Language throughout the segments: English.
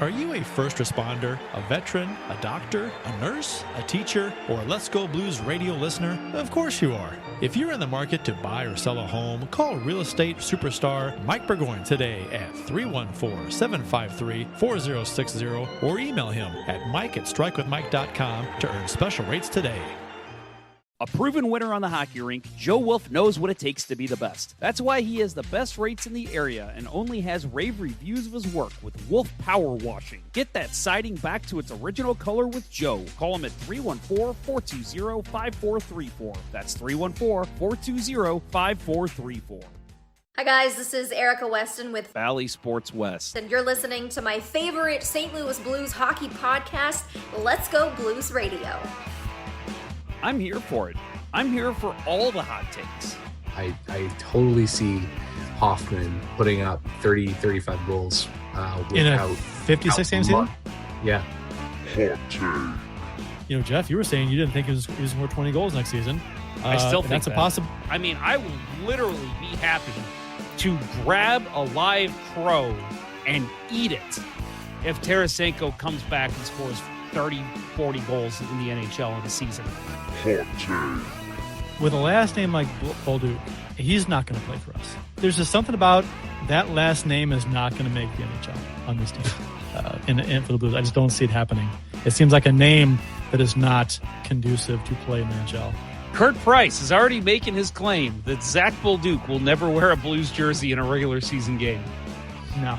Are you a first responder, a veteran, a doctor, a nurse, a teacher, or a Let's Go Blues radio listener? Of course you are. If you're in the market to buy or sell a home, call real estate superstar Mike Burgoyne today at 314-753-4060 or email him at mike@strikewithmike.com to earn special rates today. A proven winner on the hockey rink, Joe Wolf knows what it takes to be the best. That's why he has the best rates in the area and only has rave reviews of his work with Wolf Power Washing. Get that siding back to its original color with Joe. Call him at 314-420-5434. That's 314-420-5434. Hi guys, this is Erica Weston with Valley Sports West. And you're listening to my favorite St. Louis Blues hockey podcast, Let's Go Blues Radio. I'm here for it. I'm here for all the hot takes. I totally see Hoffman putting up 30, 35 goals in a 56-game season? Yeah. You know, Jeff, you were saying you didn't think he was going to score 20 goals next season. I still think that's a possible. I mean, I will literally be happy to grab a live crow and eat it if Tarasenko comes back and scores 30, 40 goals in the NHL in a season. With a last name like Bolduc, he's not going to play for us. There's just something about that last name is not going to make the NHL on this team. And for the Blues, I just don't see it happening. It seems like a name that is not conducive to play in the NHL. Kurt Price is already making his claim that Zach Bolduc will never wear a Blues jersey in a regular season game. No.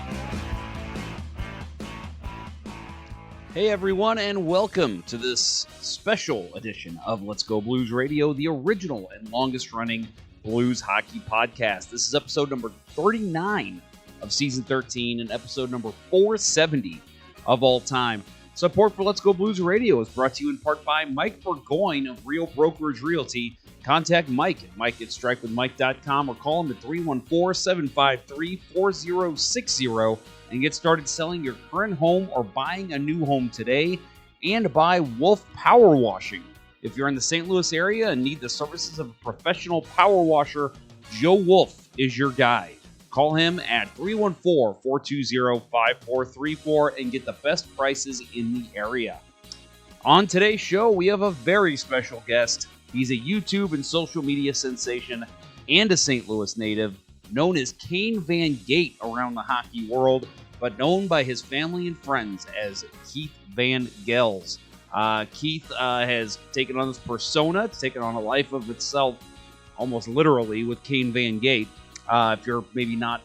Hey everyone, and welcome to this special edition of Let's Go Blues Radio, the original and longest running Blues hockey podcast. This is episode number 39 of season 13 and episode number 470 of all time. Support for Let's Go Blues Radio is brought to you in part by Mike Burgoyne of Real Brokerage Realty. Contact Mike at mike@strikewithmike.com or call him at 314-753-4060 and get started selling your current home or buying a new home today. And buy Wolf Power Washing. If you're in the St. Louis area and need the services of a professional power washer, Joe Wolf is your guy. Call him at 314-420-5434 and get the best prices in the area. On today's show, we have a very special guest. He's a YouTube and social media sensation and a St. Louis native, known as Kane Van Gate around the hockey world, but known by his family and friends as Keith Van Gels. Keith has taken on this persona. It's taken on a life of itself, almost literally, with Kane Van Gate. If you're maybe not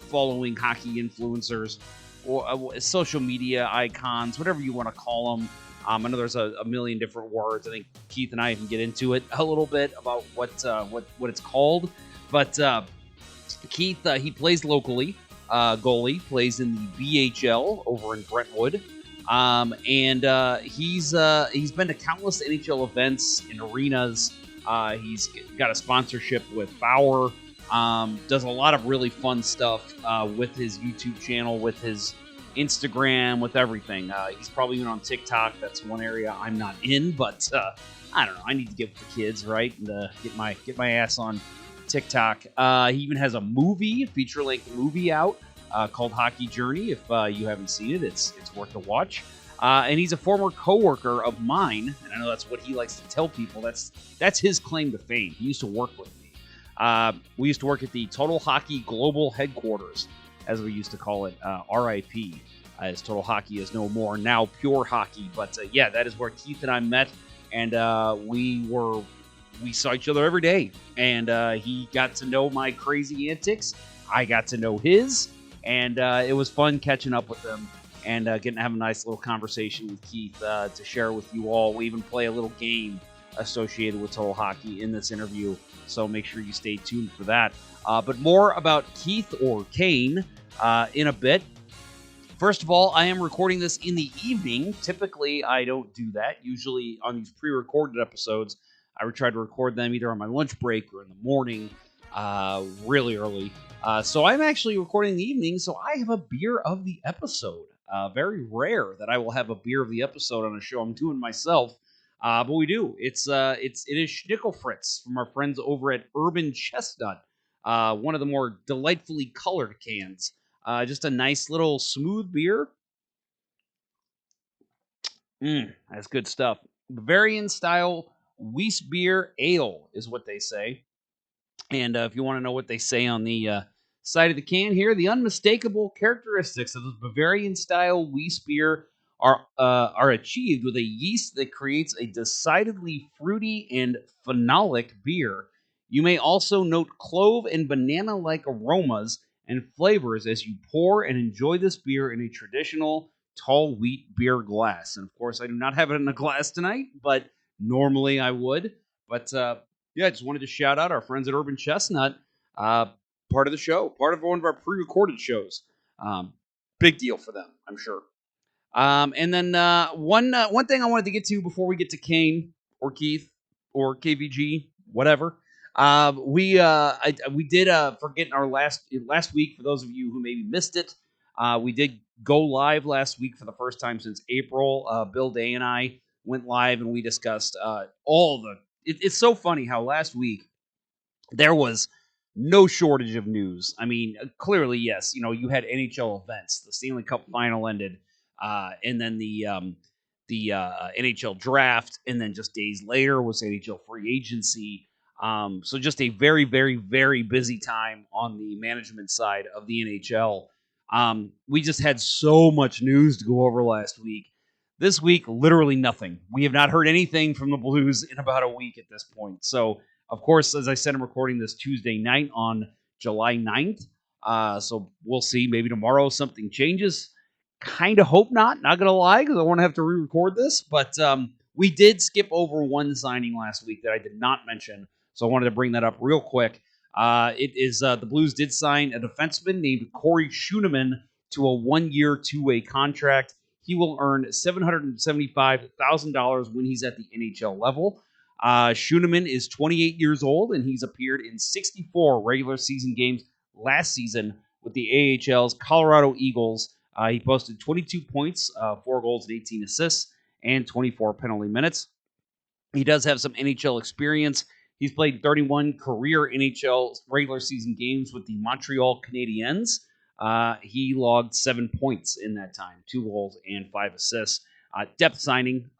following hockey influencers or social media icons, whatever you want to call them. I know there's a million different words. I think Keith and I can get into it a little bit about what it's called. But Keith, he plays locally. Goalie, plays in the BHL over in Brentwood. And he's been to countless NHL events and arenas. He's got a sponsorship with Bauer. Does a lot of really fun stuff with his YouTube channel, with his Instagram, with everything. He's probably even on TikTok. That's one area I'm not in, but I don't know. I need to get with the kids, right? And get my ass on TikTok. He even has a movie, feature-length movie out called Hockey Journey. If you haven't seen it, it's worth a watch. And he's a former coworker of mine, and I know that's what he likes to tell people. That's his claim to fame. He used to work with me. We used to work at the Total Hockey Global Headquarters, as we used to call it, RIP, as Total Hockey is no more, now Pure Hockey. But yeah, that is where Keith and I met, and we saw each other every day. And he got to know my crazy antics. I got to know his, and it was fun catching up with him and getting to have a nice little conversation with Keith to share with you all. We even play a little game associated with Total Hockey in this interview, so make sure you stay tuned for that. But more about Keith or Kane in a bit. First of all, I am recording this in the evening. Typically, I don't do that. Usually on these pre-recorded episodes, I would try to record them either on my lunch break or in the morning, really early. So I'm actually recording in the evening, so I have a beer of the episode. Very rare that I will have a beer of the episode on a show I'm doing myself. But we do. It is Schnickel Fritz from our friends over at Urban Chestnut. One of the more delightfully colored cans. Just a nice little smooth beer. That's good stuff. Bavarian style Weissbier Ale is what they say. And if you want to know what they say on the side of the can here, the unmistakable characteristics of the Bavarian style Weissbier are achieved with a yeast that creates a decidedly fruity and phenolic beer. You may also note clove and banana-like aromas and flavors as you pour and enjoy this beer in a traditional tall wheat beer glass. And of course, I do not have it in a glass tonight, but normally I would. But yeah, I just wanted to shout out our friends at Urban Chestnut, part of the show, part of one of our pre-recorded shows. Big deal for them, I'm sure. And then one thing I wanted to get to before we get to Kane or Keith or KVG, whatever. We did forget our last week. For those of you who maybe missed it, we did go live last week for the first time since April. Bill Day and I went live and we discussed all the. It's so funny how last week there was no shortage of news. I mean, clearly, yes, you had NHL events. The Stanley Cup Final ended, and then the NHL draft, and then just days later was NHL free agency. So just a very, very, very busy time on the management side of the NHL. We just had so much news to go over last week. This week, literally nothing. We have not heard anything from the Blues in about a week at this point. So, of course, as I said, I'm recording this Tuesday night on July 9th. So we'll see. Maybe tomorrow something changes. Kind of hope not going to lie, because I want to have to re-record this. But we did skip over one signing last week that I did not mention. So I wanted to bring that up real quick. It is the Blues did sign a defenseman named Corey Schueneman to a 1-year, 2-way contract. He will earn $775,000 when he's at the NHL level. Schueneman is 28 years old, and he's appeared in 64 regular season games last season with the AHL's Colorado Eagles. He posted 22 points, 4 goals and 18 assists, and 24 penalty minutes. He does have some NHL experience. He's played 31 career NHL regular season games with the Montreal Canadiens. He logged 7 points in that time, 2 goals and 5 assists. Depth signing.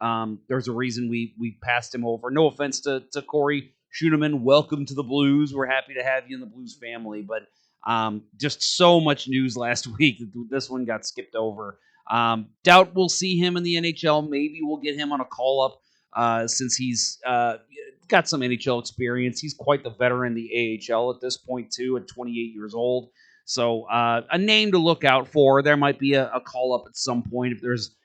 There's a reason we passed him over. No offense to Corey Schueneman. Welcome to the Blues. We're happy to have you in the Blues family. But just so much news last week that this one got skipped over. Doubt we'll see him in the NHL. Maybe we'll get him on a call-up since he's got some NHL experience. He's quite the veteran in the AHL at this point, too, at 28 years old. So a name to look out for. There might be a call-up at some point if there's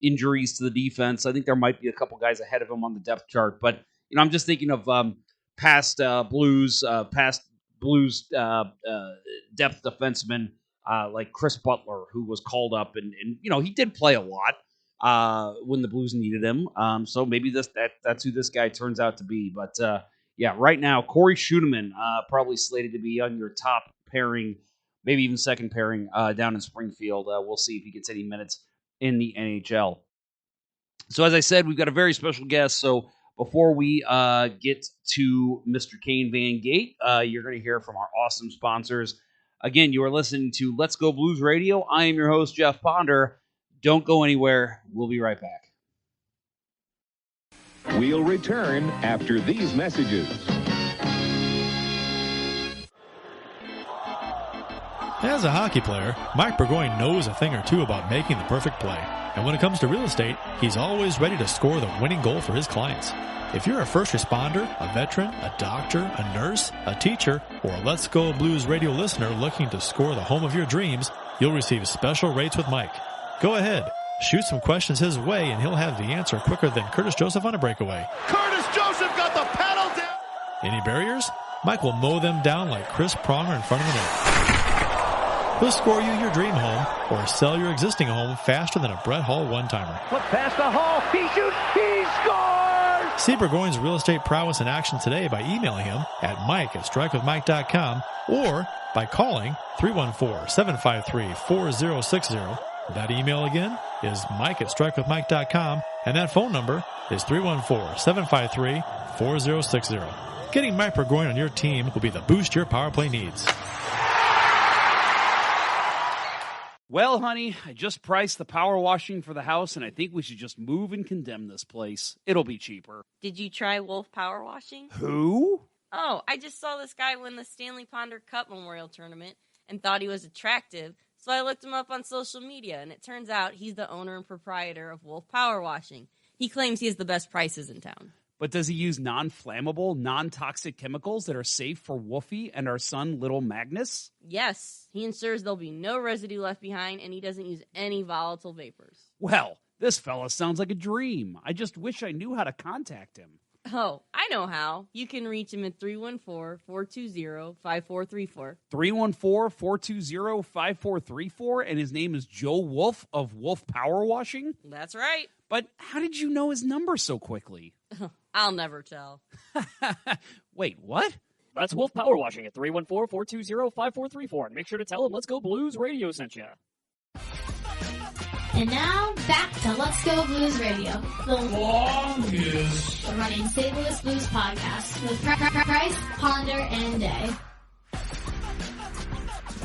injuries to the defense. I think there might be a couple guys ahead of him on the depth chart. But I'm just thinking of past Blues depth defensemen like Chris Butler, who was called up, and he did play a lot when the Blues needed him. So maybe that's who this guy turns out to be. But yeah, right now Corey Schueneman probably slated to be on your top pairing, maybe even second pairing down in Springfield. We'll see if he gets any minutes in the NHL. So as I said, we've got a very special guest. So before we get to Mr. Kane Van Gate, you're going to hear from our awesome sponsors. Again, you are listening to Let's Go Blues Radio. I am your host, Jeff Ponder. Don't go anywhere. We'll be right back. We'll return after these messages. As a hockey player, Mike Burgoyne knows a thing or two about making the perfect play. And when it comes to real estate, he's always ready to score the winning goal for his clients. If you're a first responder, a veteran, a doctor, a nurse, a teacher, or a Let's Go Blues Radio listener looking to score the home of your dreams, you'll receive special rates with Mike. Go ahead, shoot some questions his way, and he'll have the answer quicker than Curtis Joseph on a breakaway. Curtis Joseph got the paddle down! Any barriers? Mike will mow them down like Chris Pronger in front of the net. He'll score you your dream home or sell your existing home faster than a Brett Hall one-timer. Flip past the Hall, he shoots, he scores! See Burgoyne's real estate prowess in action today by emailing him at mike@strikewithmike.com or by calling 314-753-4060. That email again is mike@strikewithmike.com, and that phone number is 314-753-4060. Getting Mike Burgoyne on your team will be the boost your power play needs. Well, honey, I just priced the power washing for the house, and I think we should just move and condemn this place. It'll be cheaper. Did you try Wolf Power Washing? Who? Oh, I just saw this guy win the Stanley Ponder Cup Memorial Tournament and thought he was attractive, so I looked him up on social media, and it turns out he's the owner and proprietor of Wolf Power Washing. He claims he has the best prices in town. But does he use non-flammable, non-toxic chemicals that are safe for Woofy and our son, Little Magnus? Yes, he ensures there'll be no residue left behind, and he doesn't use any volatile vapors. Well, this fella sounds like a dream. I just wish I knew how to contact him. Oh, I know how. You can reach him at 314-420-5434. 314-420-5434, and his name is Joe Wolf of Wolf Power Washing? That's right. But how did you know his number so quickly? I'll never tell. Wait, what? That's Wolf Power Washing at 314-420-5434. And make sure to tell him Let's Go Blues Radio sent you. And now, back to Let's Go Blues Radio, the longest running St. Louis Blues podcast with Price, Ponder, and Day.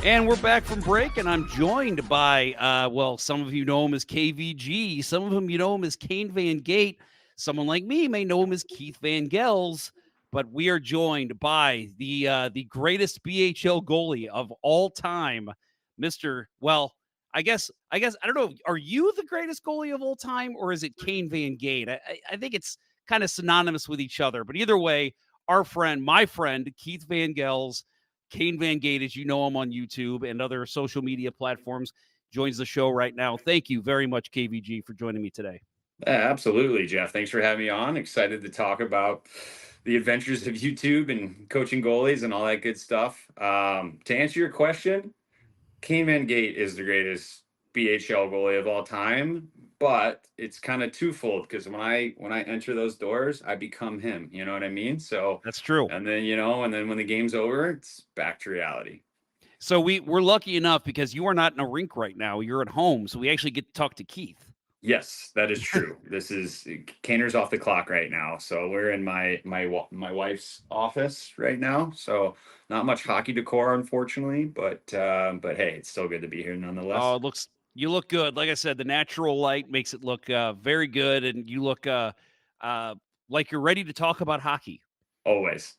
And we're back from break, and I'm joined by, some of you know him as KVG. Some of them you know him as Kane Van Gate. Someone like me may know him as Keith Van Gels. But we are joined by the greatest BHL goalie of all time, Mr. Well, I guess I don't know. Are you the greatest goalie of all time, or is it Kane Van Gate? I think it's kind of synonymous with each other. But either way, my friend, Keith Van Gels, Kane Van Gate, as you know him on YouTube and other social media platforms, joins the show right now. Thank you very much, KVG, for joining me today. Absolutely, Jeff. Thanks for having me on. Excited to talk about the adventures of YouTube and coaching goalies and all that good stuff. To answer your question, Kane Van Gate is the greatest BHL goalie of all time, but it's kind of twofold because when I enter those doors, I become him. You know what I mean? So that's true. And then when the game's over, it's back to reality. So we're lucky enough because you are not in a rink right now. You're at home, so we actually get to talk to Keith. Yes, that is true. This is Kaner's off the clock right now, so we're in my wife's office right now. So not much hockey decor, unfortunately, but hey, it's still good to be here nonetheless. Oh, you look good. Like I said, the natural light makes it look very good, and you look like you're ready to talk about hockey. Always.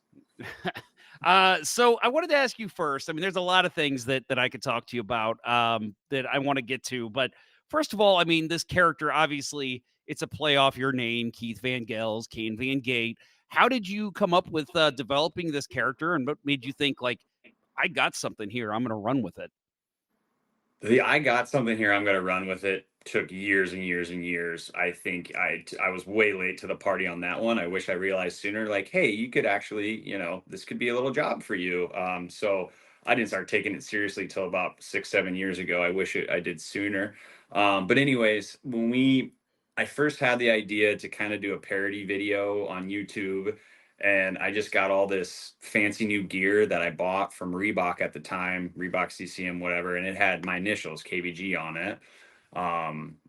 So I wanted to ask you first. I mean, there's a lot of things that I could talk to you about that I want to get to, but first of all, I mean, this character, obviously, it's a play off your name, Keith Van Gels, Kane Van Gate. How did you come up with developing this character, and what made you think, like, I got something here, I'm going to run with it? I got something here, I'm going to run with it took years and years and years. I think I was way late to the party on that one. I wish I realized sooner, like, hey, you could actually, this could be a little job for you. So I didn't start taking it seriously till about 6-7 years ago. I wish I did sooner. But anyways, I first had the idea to kind of do a parody video on YouTube, and I just got all this fancy new gear that I bought from Reebok at the time, Reebok CCM, whatever, and it had my initials, KVG, on it.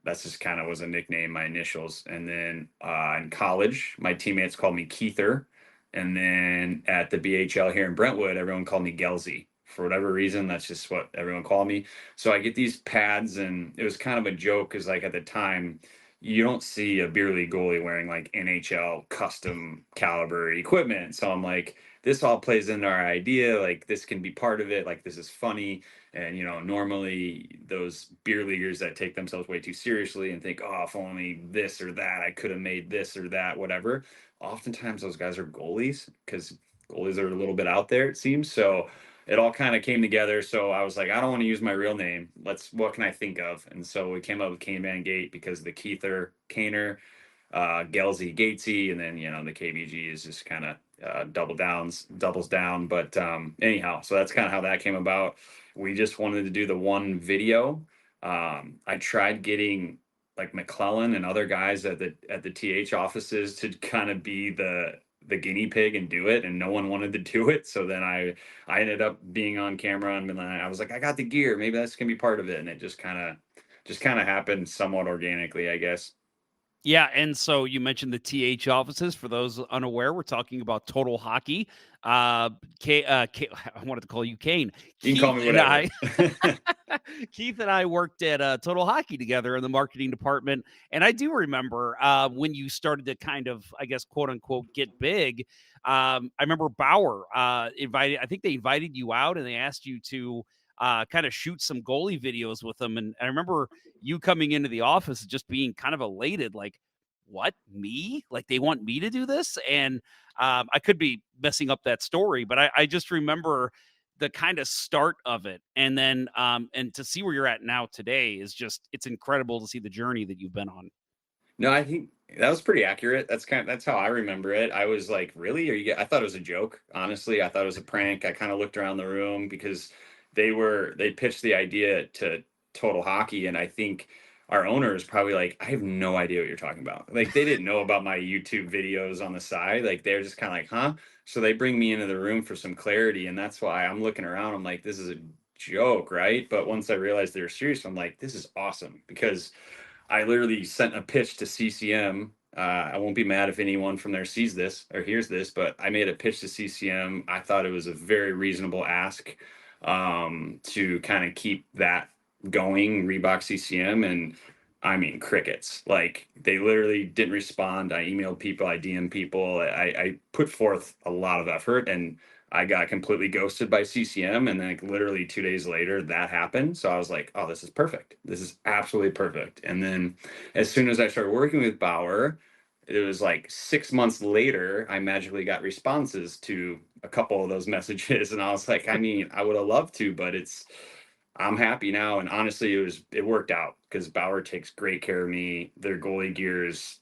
That's just kind of was a nickname, my initials. And then in college, my teammates called me Keither. And then at the BHL here in Brentwood, everyone called me Gelsy. For whatever reason, that's just what everyone called me. So I get these pads, and it was kind of a joke because, like, at the time, you don't see a beer league goalie wearing like NHL custom caliber equipment. So I'm like, this all plays into our idea. Like, this can be part of it. Like, this is funny. And, normally those beer leaguers that take themselves way too seriously and think, oh, if only this or that, I could have made this or that, whatever. Oftentimes those guys are goalies because goalies are a little bit out there, it seems. So it all kind of came together. So I was like, I don't want to use my real name. What can I think of? And so we came up with Kane Van Gate because the Keither, Kaner, Gelsy, Gatesy, and then, the KVG is just kind of doubles down. But anyhow, so that's kind of how that came about. We just wanted to do the one video. I tried getting like McClellan and other guys at the TH offices to kind of be the guinea pig and do it, and no one wanted to do it. So then I ended up being on camera, and then I was like, I got the gear, maybe that's gonna be part of it, and it just kind of happened somewhat organically, I guess. Yeah, and so you mentioned the TH offices. For those unaware, we're talking about Total Hockey. I wanted to call you Kane. You can call me whatever. Keith and I worked at Total Hockey together in the marketing department, and I do remember when you started to kind of, I guess, quote unquote, get big. I remember Bauer invited. I think they invited you out, and they asked you to kind of shoot some goalie videos with them. And I remember you coming into the office and just being kind of elated, like, what, me? Like, they want me to do this? And I could be messing up that story, but I just remember the kind of start of it. And then and to see where you're at now today is just, it's incredible to see the journey that you've been on. No, I think that was pretty accurate. That's how I remember it. I was like, really? I thought it was a joke. Honestly, I thought it was a prank. I kind of looked around the room because they pitched the idea to Total Hockey, and I think our owner is probably like, I have no idea what you're talking about. Like, they didn't know about my YouTube videos on the side. Like, they're just kind of like, huh? So they bring me into the room for some clarity, and that's why I'm looking around. I'm like, this is a joke, right? But once I realized they were serious, I'm like, this is awesome, because I literally sent a pitch to CCM. I won't be mad if anyone from there sees this or hears this, but I made a pitch to CCM. I thought it was a very reasonable ask to kind of keep that going, Reebok CCM. And I mean, crickets. Like, they literally didn't respond. I emailed people, I DM'd people. I put forth a lot of effort, and I got completely ghosted by CCM. And then, like, literally 2 days later, that happened. So I was like, oh, this is perfect. This is absolutely perfect. And then as soon as I started working with Bauer, it was like 6 months later, I magically got responses to a couple of those messages. And I was like, I mean, I would have loved to, but I'm happy now. And honestly, it worked out because Bauer takes great care of me. Their goalie gear is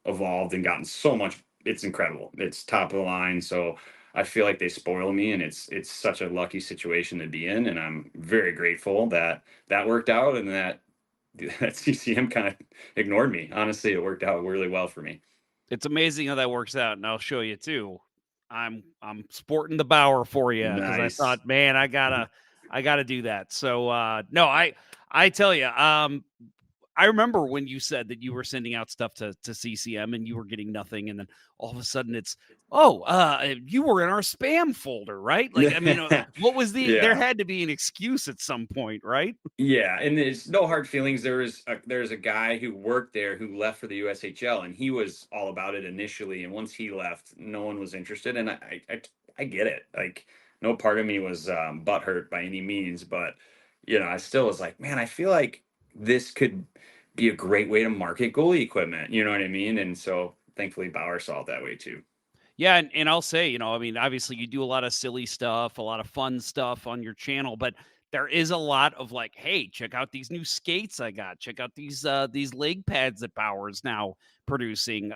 evolved and gotten so much. It's incredible. It's top of the line. So I feel like they spoil me, and it's such a lucky situation to be in. And I'm very grateful that worked out, and that CCM kind of ignored me. Honestly, it worked out really well for me. It's amazing how that works out, and I'll show you too. I'm sporting the Bauer for you because I thought, man, I gotta do that. So no, I tell you, I remember when you said that you were sending out stuff to CCM and you were getting nothing, and then all of a sudden it's, you were in our spam folder, right? Like, I mean, what was there had to be an excuse at some point, right? Yeah, and there's no hard feelings. There's a guy who worked there who left for the USHL, and he was all about it initially. And once he left, no one was interested. And I get it. Like, no part of me was butthurt by any means, but I still was like, man, I feel like this could be a great way to market goalie equipment. You know what I mean? And so thankfully Bauer saw it that way too. Yeah, and I'll say, I mean, obviously you do a lot of silly stuff, a lot of fun stuff on your channel, but there is a lot of like, hey, check out these new skates I got. Check out these leg pads that Bauer's now producing.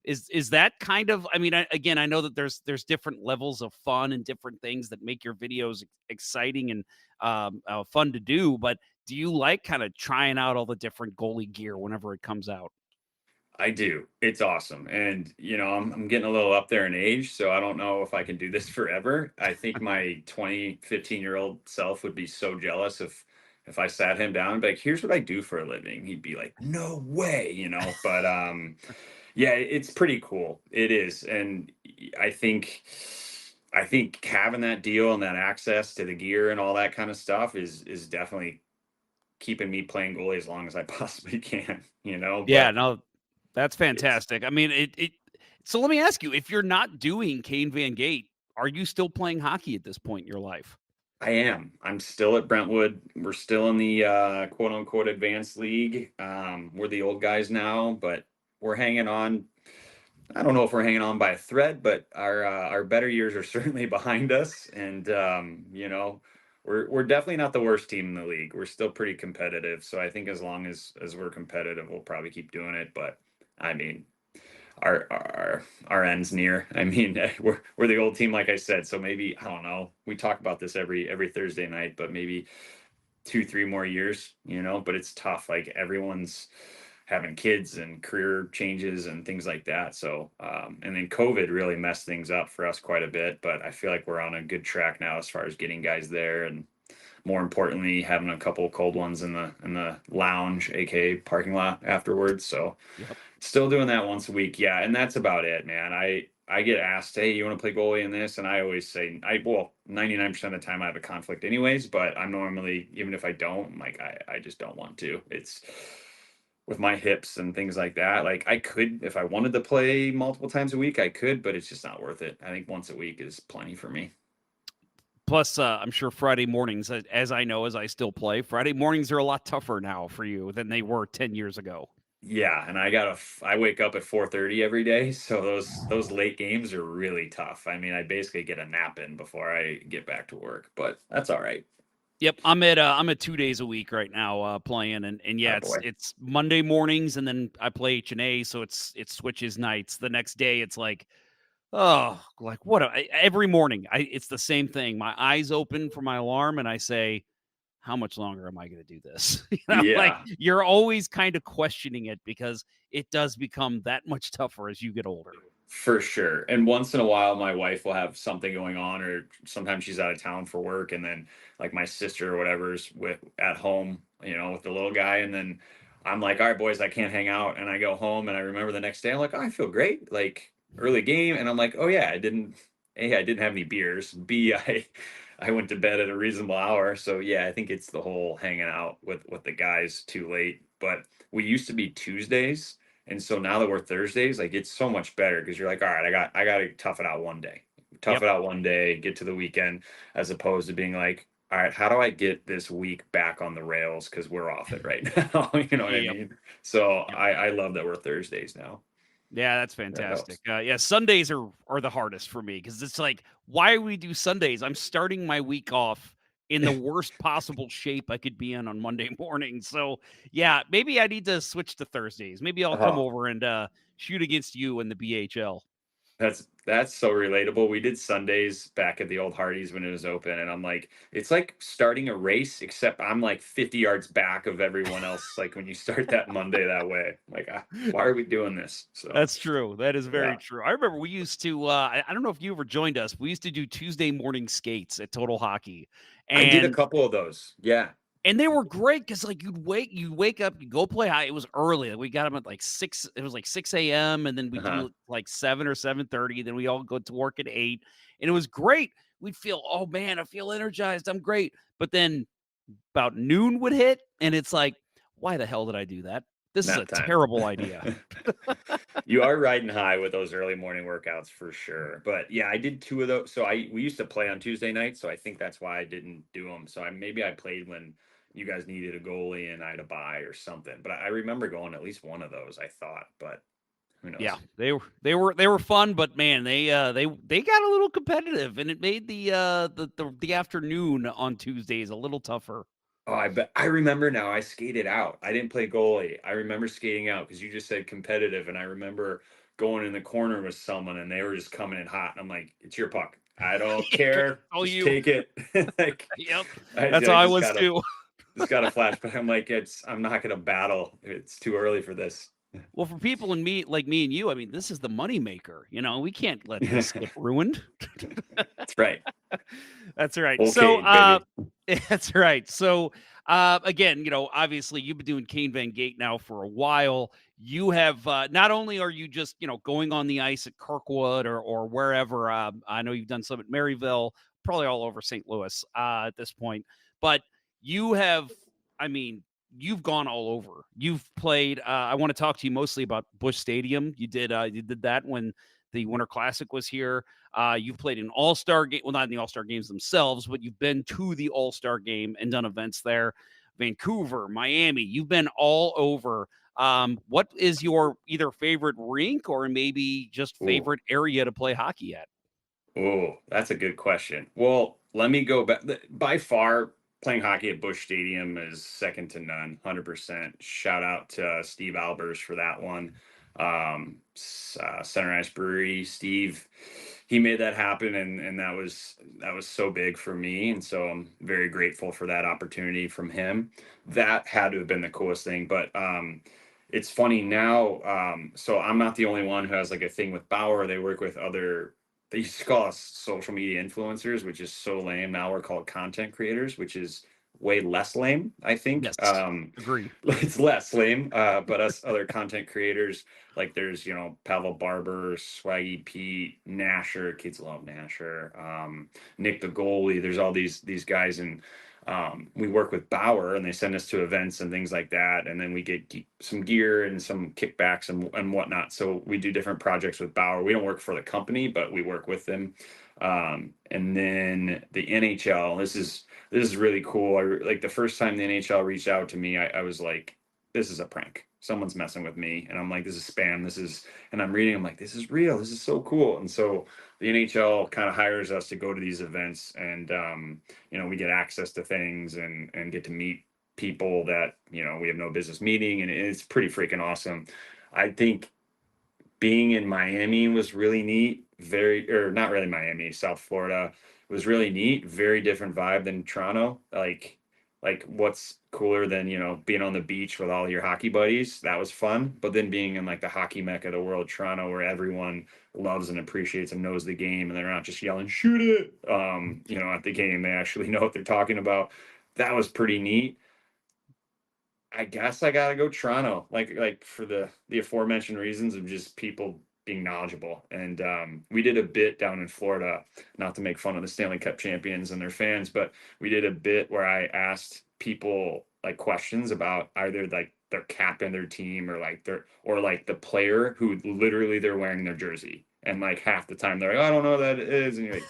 Is that kind of, I mean, again, I know that there's different levels of fun and different things that make your videos exciting and fun to do, but do you like kind of trying out all the different goalie gear whenever it comes out? I do. It's awesome. And, I'm getting a little up there in age, so I don't know if I can do this forever. I think my 15-year-old self would be so jealous if I sat him down and be like, here's what I do for a living. He'd be like, no way, but yeah, it's pretty cool. It is. And I think having that deal and that access to the gear and all that kind of stuff is definitely keeping me playing goalie as long as I possibly can, Yeah, no, that's fantastic. I mean, so let me ask you, if you're not doing Kane Van Gate, are you still playing hockey at this point in your life? I am. I'm still at Brentwood. We're still in the quote unquote advanced league. We're the old guys now, but we're hanging on. I don't know if we're hanging on by a thread, but our better years are certainly behind us. And we're definitely not the worst team in the league. We're still pretty competitive. So I think as long as we're competitive, we'll probably keep doing it. But I mean, our end's near. I mean, we're the old team, like I said. So maybe, I don't know. We talk about this every Thursday night, but maybe 2-3 more years. But it's tough. Like, everyone's having kids and career changes and things like that. So, and then COVID really messed things up for us quite a bit. But I feel like we're on a good track now as far as getting guys there. And more importantly, having a couple cold ones in the lounge, aka parking lot afterwards. So still doing that once a week. Yeah, and that's about it, man. I get asked, hey, you want to play goalie in this? And I always say, 99% of the time I have a conflict anyways, but I'm normally, even if I don't, I'm like, I just don't want to. It's with my hips and things like that. Like I could, if I wanted to play multiple times a week, I could, but it's just not worth it. I think once a week is plenty for me. Plus, I'm sure Friday mornings, as I know, as I still play, Friday mornings are a lot tougher now for you than they were 10 years ago. Yeah, and I wake up at 4:30 every day, so those late games are really tough. I mean, I basically get a nap in before I get back to work, but that's all right. Yep, I'm at 2 days a week right now playing, and yeah, it's Monday mornings, and then I play H&A, so it switches nights. The next day, it's like, oh, like every morning, it's the same thing. My eyes open for my alarm, and I say, how much longer am I going to do this? Like you're always kind of questioning it because it does become that much tougher as you get older. For sure. And once in a while, my wife will have something going on, or sometimes she's out of town for work. And then like my sister or whatever's at home, with the little guy. And then I'm like, all right, boys, I can't hang out. And I go home and I remember the next day, I'm like, oh, I feel great. Like early game. And I'm like, oh yeah, I didn't have any beers. B, I went to bed at a reasonable hour. So yeah, I think it's the whole hanging out with the guys too late. But we used to be Tuesdays. And so now that we're Thursdays, like it's so much better because you're like, all right, I got to tough it out one day, it out one day, get to the weekend, as opposed to being like, all right, how do I get this week back on the rails? Because we're off it right now. You know what I mean? So I love that we're Thursdays now. Yeah, that's fantastic. Yeah, Sundays are the hardest for me because it's like, why do we do Sundays? I'm starting my week off in the worst possible shape I could be in on Monday morning. So yeah, maybe I need to switch to Thursdays. Maybe I'll come over and shoot against you in the BHL. That's so relatable. We did Sundays back at the old Hardee's when it was open, and I'm like, it's like starting a race, except I'm like 50 yards back of everyone else. Like when you start that Monday that way, like, why are we doing this? So that's true. That is very true. I remember we used to. I don't know if you ever joined us. We used to do Tuesday morning skates at Total Hockey. And I did a couple of those. Yeah. And they were great because like you'd wake up, you go play high. It was early. We got them at like 6. It was like 6 a.m. and then we do like 7 or 7:30. Then we all go to work at 8, and it was great. We'd feel, oh man, I feel energized. I'm great. But then about noon would hit, and it's like, why the hell did I do that? This is a terrible idea. You are riding high with those early morning workouts for sure. But yeah, I did 2 of those. So we used to play on Tuesday nights, so I think that's why I didn't do them. So maybe I played when you guys needed a goalie and I had a bye or something. But I remember going at least one of those, I thought, but who knows? Yeah, they were fun, but man, they got a little competitive, and it made the afternoon on Tuesdays a little tougher. Oh, I bet. I remember now. I skated out. I didn't play goalie. I remember skating out because you just said competitive, and I remember going in the corner with someone, and they were just coming in hot. And I'm like, "It's your puck. I don't care. Just take it." Like, yep, that's how I was too. Just got a flashback. I'm like, I'm not gonna battle. It's too early for this. Well, for people like me and you, I mean, this is the money maker. We can't let this get ruined. That's right. That's right. Okay, so, that's right. So, again, obviously you've been doing Kane Van Gate now for a while. You have, not only are you just, going on the ice at Kirkwood or wherever, I know you've done some at Maryville, probably all over St. Louis, at this point, but you have, you've gone all over. You've played. I want to talk to you mostly about Busch Stadium. You did that when the Winter Classic was here. You've played an All-Star game. Well, not in the All-Star games themselves, but you've been to the All-Star game and done events there. Vancouver, Miami. You've been all over. What is your either favorite rink or maybe just favorite area to play hockey at? Oh, that's a good question. Well, let me go back. By far, playing hockey at Busch Stadium is second to none, 100%. Shout out to Steve Albers for that one. Center Ice Brewery, Steve, he made that happen, and that was so big for me, and so I'm very grateful for that opportunity from him. That had to have been the coolest thing. But it's funny now. So I'm not the only one who has like a thing with Bauer. They work with other. They used to call us social media influencers, which is so lame. Now we're called content creators, which is way less lame, I think. Yes, agree. It's less lame, but us other content creators, like there's, Pavel Barber, Swaggy Pete, Nasher, kids love Nasher, Nick the goalie. There's all these guys, and we work with Bauer, and they send us to events and things like that, and then we get some gear and some kickbacks and whatnot. So we do different projects with Bauer. We don't work for the company, but we work with them. And then the NHL, this is really cool. Like the first time the NHL reached out to me, I was like, this is a prank. Someone's messing with me. And I'm like, this is spam. And I'm reading, I'm like, this is real. This is so cool. And so the NHL kind of hires us to go to these events, and, we get access to things and get to meet people that, we have no business meeting. And it's pretty freaking awesome. I think being in Miami was really neat. Or not really Miami, South Florida was really neat. Very different vibe than Toronto. Like what's cooler than, being on the beach with all your hockey buddies? That was fun. But then being in like the hockey mecca of the world, Toronto, where everyone loves and appreciates and knows the game, and they're not just yelling, shoot it, at the game. They actually know what they're talking about. That was pretty neat. I guess I gotta go Toronto, like for the aforementioned reasons of just people being knowledgeable. And we did a bit down in Florida, not to make fun of the Stanley Cup champions and their fans, but we did a bit where I asked people like questions about either like their captain, their team, or like the player who literally they're wearing their jersey. And like half the time they're like, I don't know what that is. And you're like,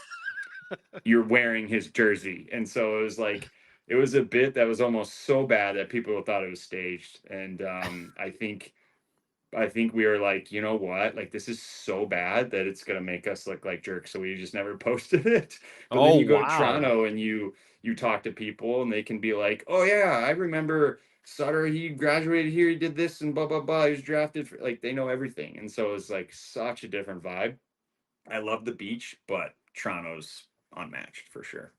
you're wearing his jersey. And so it was a bit that was almost so bad that people thought it was staged. And I think we were like, you know what? Like, this is so bad that it's going to make us look like jerks. So we just never posted it. But then you go to Toronto and you talk to people, and they can be like, oh yeah, I remember Sutter. He graduated here. He did this and blah, blah, blah. He was drafted for, like, they know everything. And so it's like such a different vibe. I love the beach, but Toronto's unmatched for sure.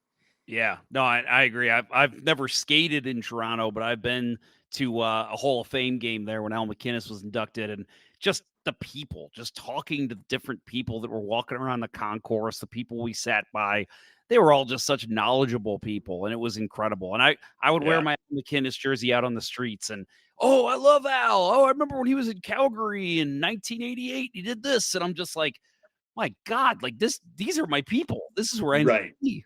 Yeah, no, I agree. I've never skated in Toronto, but I've been to a Hall of Fame game there when Al McInnes was inducted, and just the people, just talking to different people that were walking around the concourse, the people we sat by, they were all just such knowledgeable people, and it was incredible. And I would wear my Al McInnes jersey out on the streets, and oh, I love Al. Oh, I remember when he was in Calgary in 1988. He did this, and I'm just like, my God, like these are my people. This is where I need to be.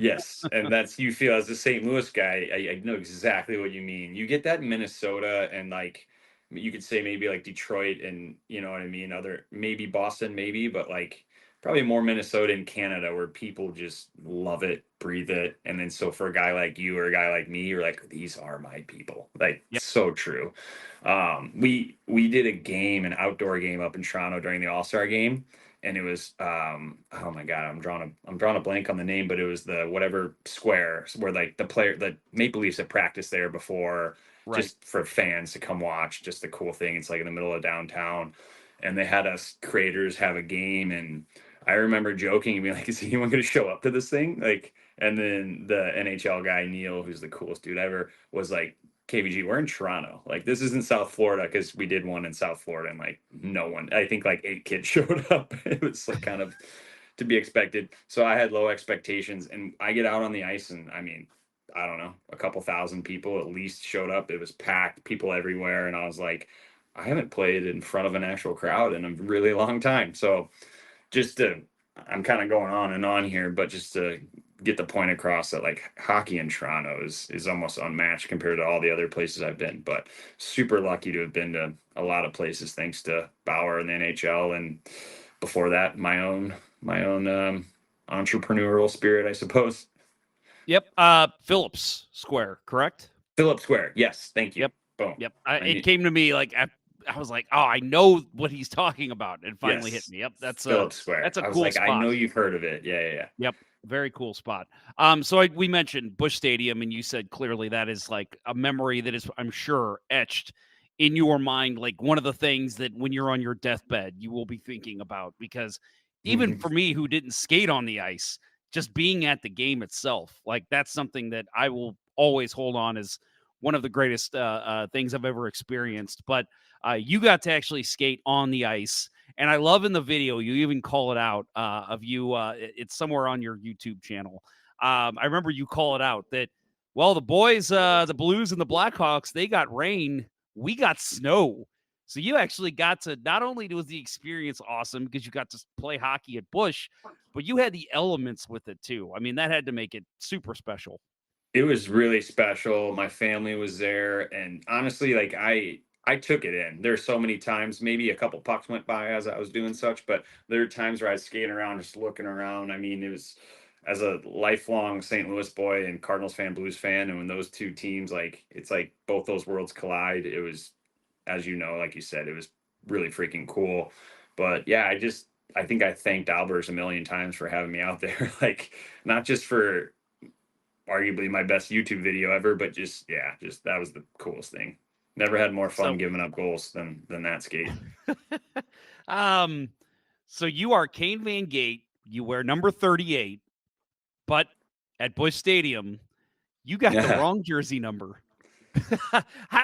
Yes, and that's, you feel as a St. Louis guy, I know exactly what you mean. You get that in Minnesota, and like you could say maybe like Detroit, and you know what I mean, other maybe Boston, maybe, but like probably more Minnesota and Canada, where people just love it, breathe it. And then so for a guy like you or a guy like me, you're like, these are my people. Like, so true. We did a game, an outdoor game up in Toronto during the All-Star game. And it was, oh my God, I'm drawing a blank on the name, but it was the whatever square where like the Maple Leafs had practiced there before, just for fans to come watch. Just a cool thing. It's like in the middle of downtown, and they had us creators have a game. And I remember joking and being like, is anyone going to show up to this thing? Like, and then the NHL guy, Neil, who's the coolest dude ever, was like, KVG, we're in Toronto. Like, this isn't South Florida, because we did one in South Florida, and like no one, I think like 8 kids showed up. It was like kind of to be expected. So I had low expectations, and I get out on the ice, and I mean, I don't know, a couple thousand people at least showed up. It was packed, people everywhere. And I was like, I haven't played in front of an actual crowd in a really long time. So I'm kind of going on and on here, but just to get the point across that like hockey in Toronto is almost unmatched compared to all the other places I've been. But super lucky to have been to a lot of places thanks to Bauer and the NHL, and before that my own entrepreneurial spirit, I suppose. Yep. Phillips Square, correct? Phillips Square. Yes. Thank you. Yep. Boom. Yep. It came to me like I was like, oh, I know what he's talking about. It finally hit me. Yep. That's Phillips Square. That's a I was cool like, spot. I know you've heard of it. Yeah. Yep. Very cool spot. So we mentioned Busch Stadium, and you said clearly that is like a memory that is, I'm sure, etched in your mind. Like one of the things that when you're on your deathbed, you will be thinking about, because even for me, who didn't skate on the ice, just being at the game itself, like that's something that I will always hold on as one of the greatest things I've ever experienced. But you got to actually skate on the ice. And I love in the video, you even call it out of you. It's somewhere on your YouTube channel. I remember you call it out that Well, the boys, the Blues and the Blackhawks, they got rain. We got snow. So you actually got to, not only was the experience awesome because you got to play hockey at Busch, but you had the elements with it too. I mean, that had to make it super special. It was really special. My family was there, and honestly, like I took it in. There's so many times, maybe a couple pucks went by as I was doing such, but there were times where I was skating around, just looking around. I mean, it was, as a lifelong St. Louis boy and Cardinals fan, Blues fan, and when those two teams, like, it's like both those worlds collide. It was, as you know, like you said, it was really freaking cool. But yeah, I think I thanked Albers a million times for having me out there. Like, not just for arguably my best YouTube video ever, but just that was the coolest thing. Never had more fun giving up goals than that skate. So you are Kane Van Gate. You wear number 38, but at Busch Stadium, you got the wrong jersey number.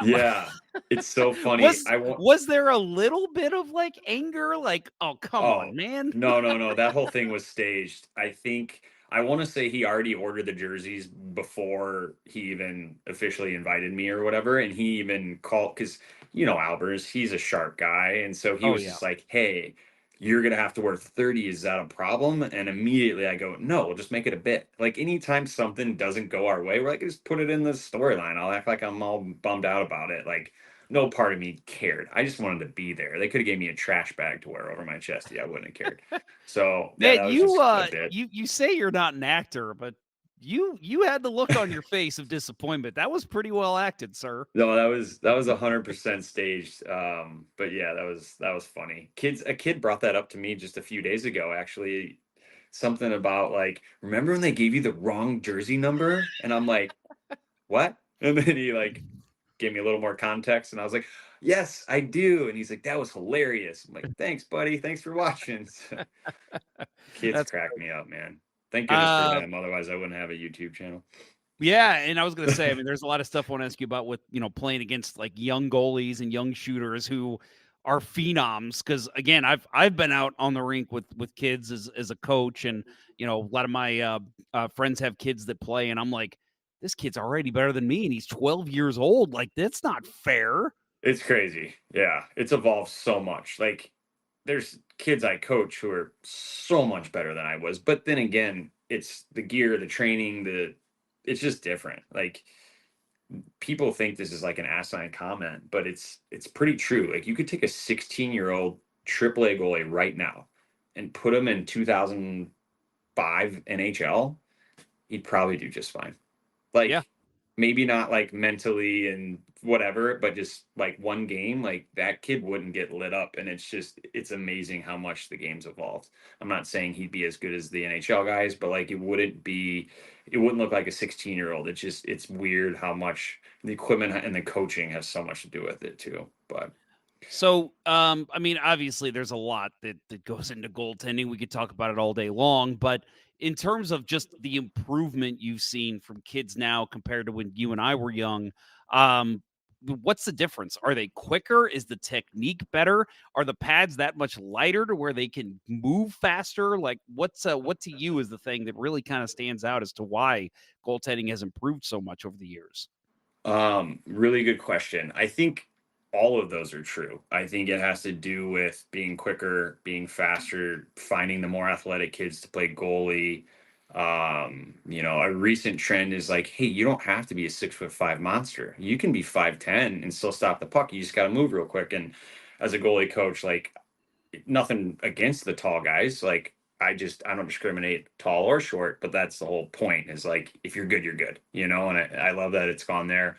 Yeah, it's so funny. Was there a little bit of like anger? Like, oh, come on, man. No. That whole thing was staged. I want to say he already ordered the jerseys before he even officially invited me or whatever. And he even called, because, Albers, he's a sharp guy. And so he was just like, hey, you're going to have to wear 30. Is that a problem? And immediately I go, no, we'll just make it a bit. Like, anytime something doesn't go our way, we're like, just put it in the storyline. I'll act like I'm all bummed out about it. Like, no part of me cared. I just wanted to be there. They could have gave me a trash bag to wear over my chest. Yeah, I wouldn't have cared. So yeah, you say you're not an actor, but you had the look on your face of disappointment. That was pretty well acted, sir. No, that was 100% staged. But yeah, that was funny. A kid brought that up to me just a few days ago, actually. Something about, like, remember when they gave you the wrong jersey number? And I'm like, what? And then he like gave me a little more context, and I was like, yes, I do. And he's like, that was hilarious. I'm like, thanks, buddy. Thanks for watching. Kids crack me up, man. Thank goodness for them. Otherwise, I wouldn't have a YouTube channel. Yeah, and I was going to say, I mean, there's a lot of stuff I want to ask you about with, playing against like young goalies and young shooters who are phenoms. Because again, I've been out on the rink with kids as a coach, and a lot of my friends have kids that play, and I'm like, this kid's already better than me, and he's 12 years old. Like, that's not fair. It's crazy. Yeah, it's evolved so much. Like, there's kids I coach who are so much better than I was. But then again, it's the gear, the training, it's just different. Like, people think this is like an asinine comment, but it's pretty true. Like, you could take a 16-year-old AAA goalie right now and put him in 2005 NHL, he'd probably do just fine. Like, maybe not like mentally and whatever, but just like one game, like that kid wouldn't get lit up. And it's amazing how much the game's evolved. I'm not saying he'd be as good as the NHL guys, but like it wouldn't look like a 16-year-old. It's weird how much the equipment and the coaching has so much to do with it too. But so, I mean, obviously there's a lot that goes into goaltending. We could talk about it all day long, but in terms of just the improvement you've seen from kids now compared to when you and I were young, what's the difference? Are they quicker? Is the technique better? Are the pads that much lighter to where they can move faster? Like, what to you is the thing that really kind of stands out as to why goaltending has improved so much over the years? Really good question. I think all of those are true. I think it has to do with being quicker, being faster, finding the more athletic kids to play goalie. A recent trend is like, hey, you don't have to be a 6'5" monster. You can be 5'10" and still stop the puck. You just got to move real quick. And as a goalie coach, like, nothing against the tall guys. Like, I don't discriminate tall or short, but that's the whole point, is like, if you're good, you're good, and I love that it's gone there.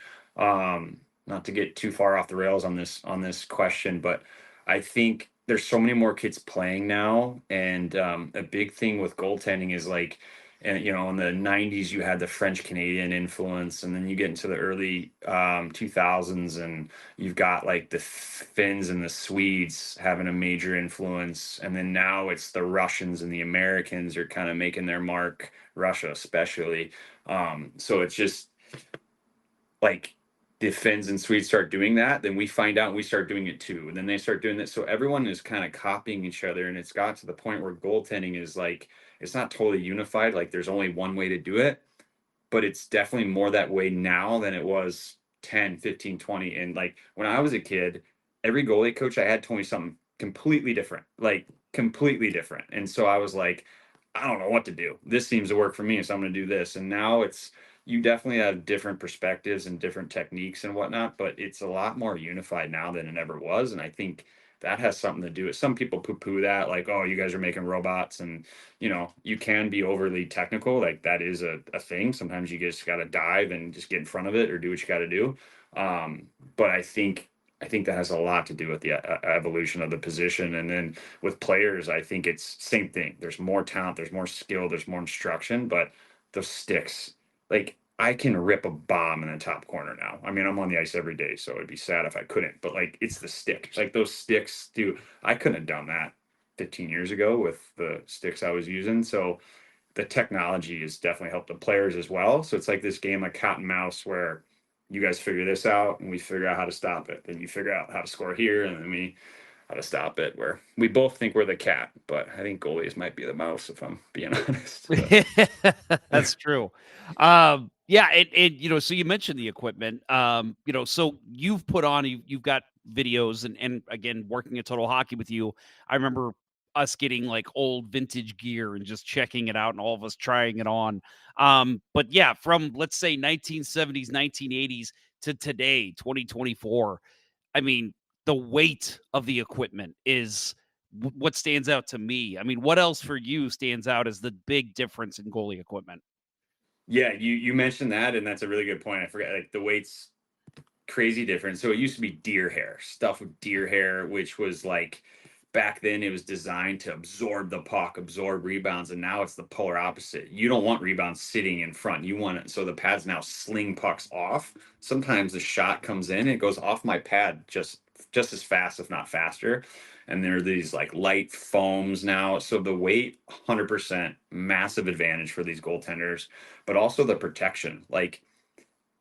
Not to get too far off the rails on this question, but I think there's so many more kids playing now. And a big thing with goaltending is like, and in the 90s, you had the French Canadian influence, and then you get into the early 2000s, and you've got like the Finns and the Swedes having a major influence. And then now it's the Russians and the Americans are kind of making their mark, Russia especially. So it's just like, the Finns and Swedes start doing that, then we find out and we start doing it too. And then they start doing that. So everyone is kind of copying each other. And it's got to the point where goaltending is like, it's not totally unified. Like, there's only one way to do it, but it's definitely more that way now than it was 10, 15, 20. And like when I was a kid, every goalie coach I had told me something completely different, like completely different. And so I was like, I don't know what to do. This seems to work for me, so I'm going to do this. And now it's, you definitely have different perspectives and different techniques and whatnot, but it's a lot more unified now than it ever was. And I think that has something to do with, some people poo-poo that, like, oh, you guys are making robots, and you can be overly technical. Like that is a thing. Sometimes you just got to dive and just get in front of it or do what you got to do. But I think that has a lot to do with the evolution of the position. And then with players, I think it's same thing. There's more talent, there's more skill, there's more instruction, but those sticks, like I can rip a bomb in the top corner now. I mean, I'm on the ice every day, so it'd be sad if I couldn't, but like it's the stick. Like those sticks do, I couldn't have done that 15 years ago with the sticks I was using. So the technology has definitely helped the players as well. So it's like this game of cat and mouse where you guys figure this out and we figure out how to stop it. Then you figure out how to score here and then we how to stop it, where we both think we're the cat, but I think goalies might be the mouse if I'm being honest. That's true. Yeah, and so you mentioned the equipment. So you've put on, you've got videos, and again, working at Total Hockey with you, I remember us getting like old vintage gear and just checking it out, and all of us trying it on. But yeah, from let's say 1970s, 1980s to today, 2024. I mean, the weight of the equipment is what stands out to me. I mean, what else for you stands out as the big difference in goalie equipment? Yeah, you mentioned that, and that's a really good point. I forgot, like the weight's crazy different. So it used to be deer hair, stuff with deer hair, which was like back then it was designed to absorb the puck, absorb rebounds, and now it's the polar opposite. You don't want rebounds sitting in front. You want it so the pads now sling pucks off. Sometimes the shot comes in, it goes off my pad just as fast, if not faster. And there are these like light foams now. So the weight, 100% massive advantage for these goaltenders, but also the protection. Like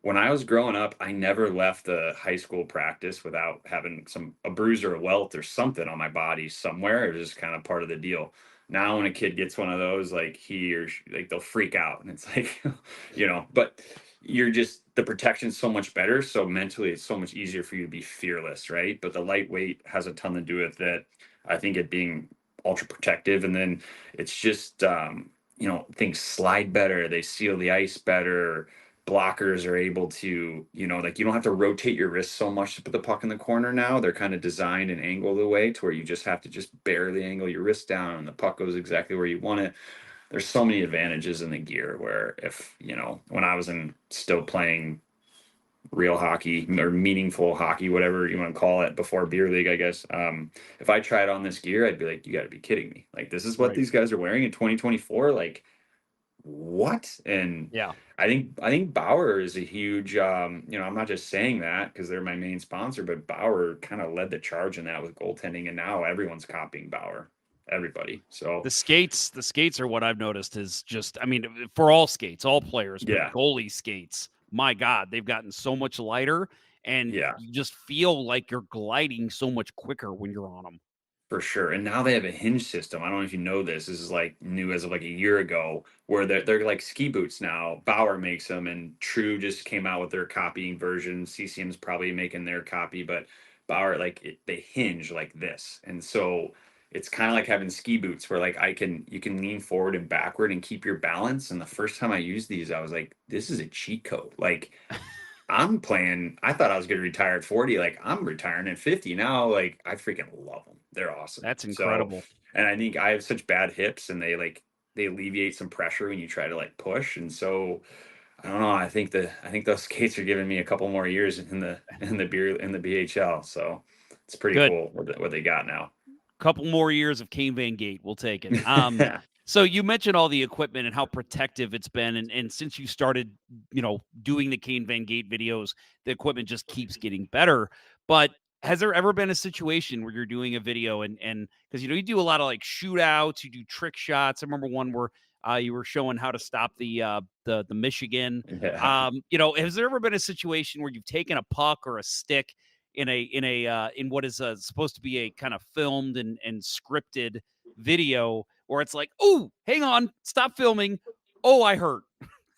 when I was growing up, I never left the high school practice without having a bruise or a welt or something on my body somewhere. It was just kind of part of the deal. Now, when a kid gets one of those, like like they'll freak out, and it's like, but the protection's so much better. So mentally, it's so much easier for you to be fearless, right? But the lightweight has a ton to do with it. I think it being ultra protective, and then it's just, things slide better. They seal the ice better. Blockers are able to, like you don't have to rotate your wrist so much to put the puck in the corner now. They're kind of designed and angled the way to where you just have to just barely angle your wrist down and the puck goes exactly where you want it. There's so many advantages in the gear where if, when I was still playing real hockey or meaningful hockey, whatever you want to call it, before beer league, I guess, if I tried on this gear, I'd be like, you got to be kidding me. Like, this is what these guys are wearing in 2024. Like, what? And yeah, I think Bauer is a huge, I'm not just saying that because they're my main sponsor, but Bauer kind of led the charge in that with goaltending, and now everyone's copying Bauer, everybody. So the skates are what I've noticed is just, I mean, for all skates, all players, but yeah, goalie skates, my God, they've gotten so much lighter, and yeah, you just feel like you're gliding so much quicker when you're on them. for sure. And now they have a hinge system. I don't know if you know this. This is like new as of like a year ago, where they're like ski boots now. Bauer makes them, and True just came out with their copying version. CCM's probably making their copy, but Bauer, they hinge like this, and so it's kind of like having ski boots where like you can lean forward and backward and keep your balance. And the first time I used these, I was like, this is a cheat code. Like I thought I was going to retire at 40. Like I'm retiring at 50 now. Like I freaking love them. They're awesome. That's incredible. So, and I think I have such bad hips, and they alleviate some pressure when you try to like push. And so I don't know. I think those skates are giving me a couple more years in the BHL. So it's pretty cool what they got now. Couple more years of Kane Van Gate, we'll take it. So you mentioned all the equipment and how protective it's been, and since you started, doing the Kane Van Gate videos, the equipment just keeps getting better. But has there ever been a situation where you're doing a video and because you do a lot of like shootouts, you do trick shots? I remember one where you were showing how to stop the Michigan. Yeah. Has there ever been a situation where you've taken a puck or a stick in what is supposed to be a kind of filmed and scripted video, where it's like, oh, hang on, stop filming. Oh, I hurt.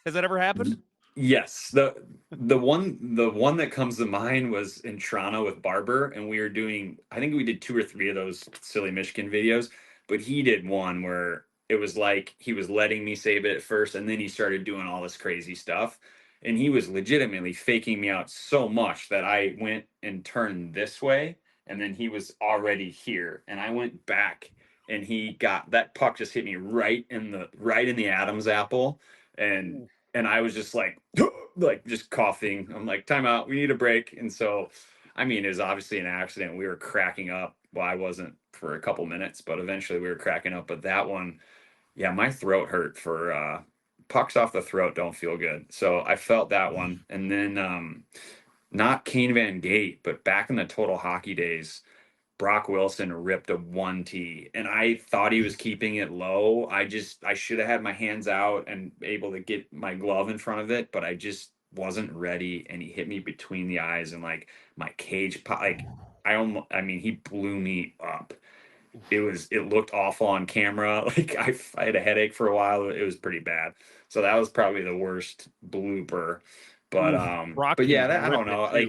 Has that ever happened? Yes. The one that comes to mind was in Toronto with Barber, and we were doing, I think we did 2 or 3 of those silly Michigan videos, but he did one where it was like he was letting me save it at first, and then he started doing all this crazy stuff. And he was legitimately faking me out so much that I went and turned this way, and then he was already here. And I went back, and he got that puck just hit me right in the Adam's apple. And I was just like just coughing. I'm like, time out, we need a break. And so, I mean, it was obviously an accident. We were cracking up. Well, I wasn't for a couple minutes, but eventually we were cracking up. But that one, yeah, my throat hurt for pucks off the throat don't feel good. So I felt that one. And then not Kane Van Gate, but back in the total hockey days, Brock Wilson ripped a 1T, and I thought he was keeping it low. I should have had my hands out and able to get my glove in front of it, but I just wasn't ready, and he hit me between the eyes, and like my cage like I mean, he blew me up. It looked awful on camera. Like I had a headache for a while. It was pretty bad. So that was probably the worst blooper. But but yeah, I don't know. Like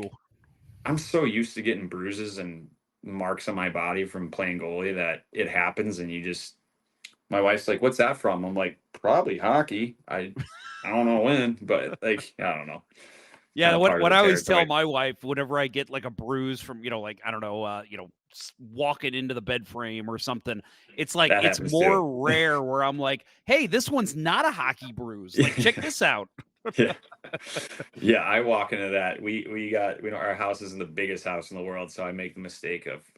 I'm so used to getting bruises and marks on my body from playing goalie that it happens, and my wife's like, "What's that from?" I'm like, "Probably hockey. I don't know when, but like I don't know." Yeah, Kinda part of what the I always tell territory. my wife whenever I get like a bruise from, like, I don't know, walking into the bed frame or something, it's like, That it's happens more too. rare where I'm like, hey, this one's not a hockey bruise. Like, check this out. Yeah. Yeah, I walk into that. Our house isn't the biggest house in the world, so I make the mistake of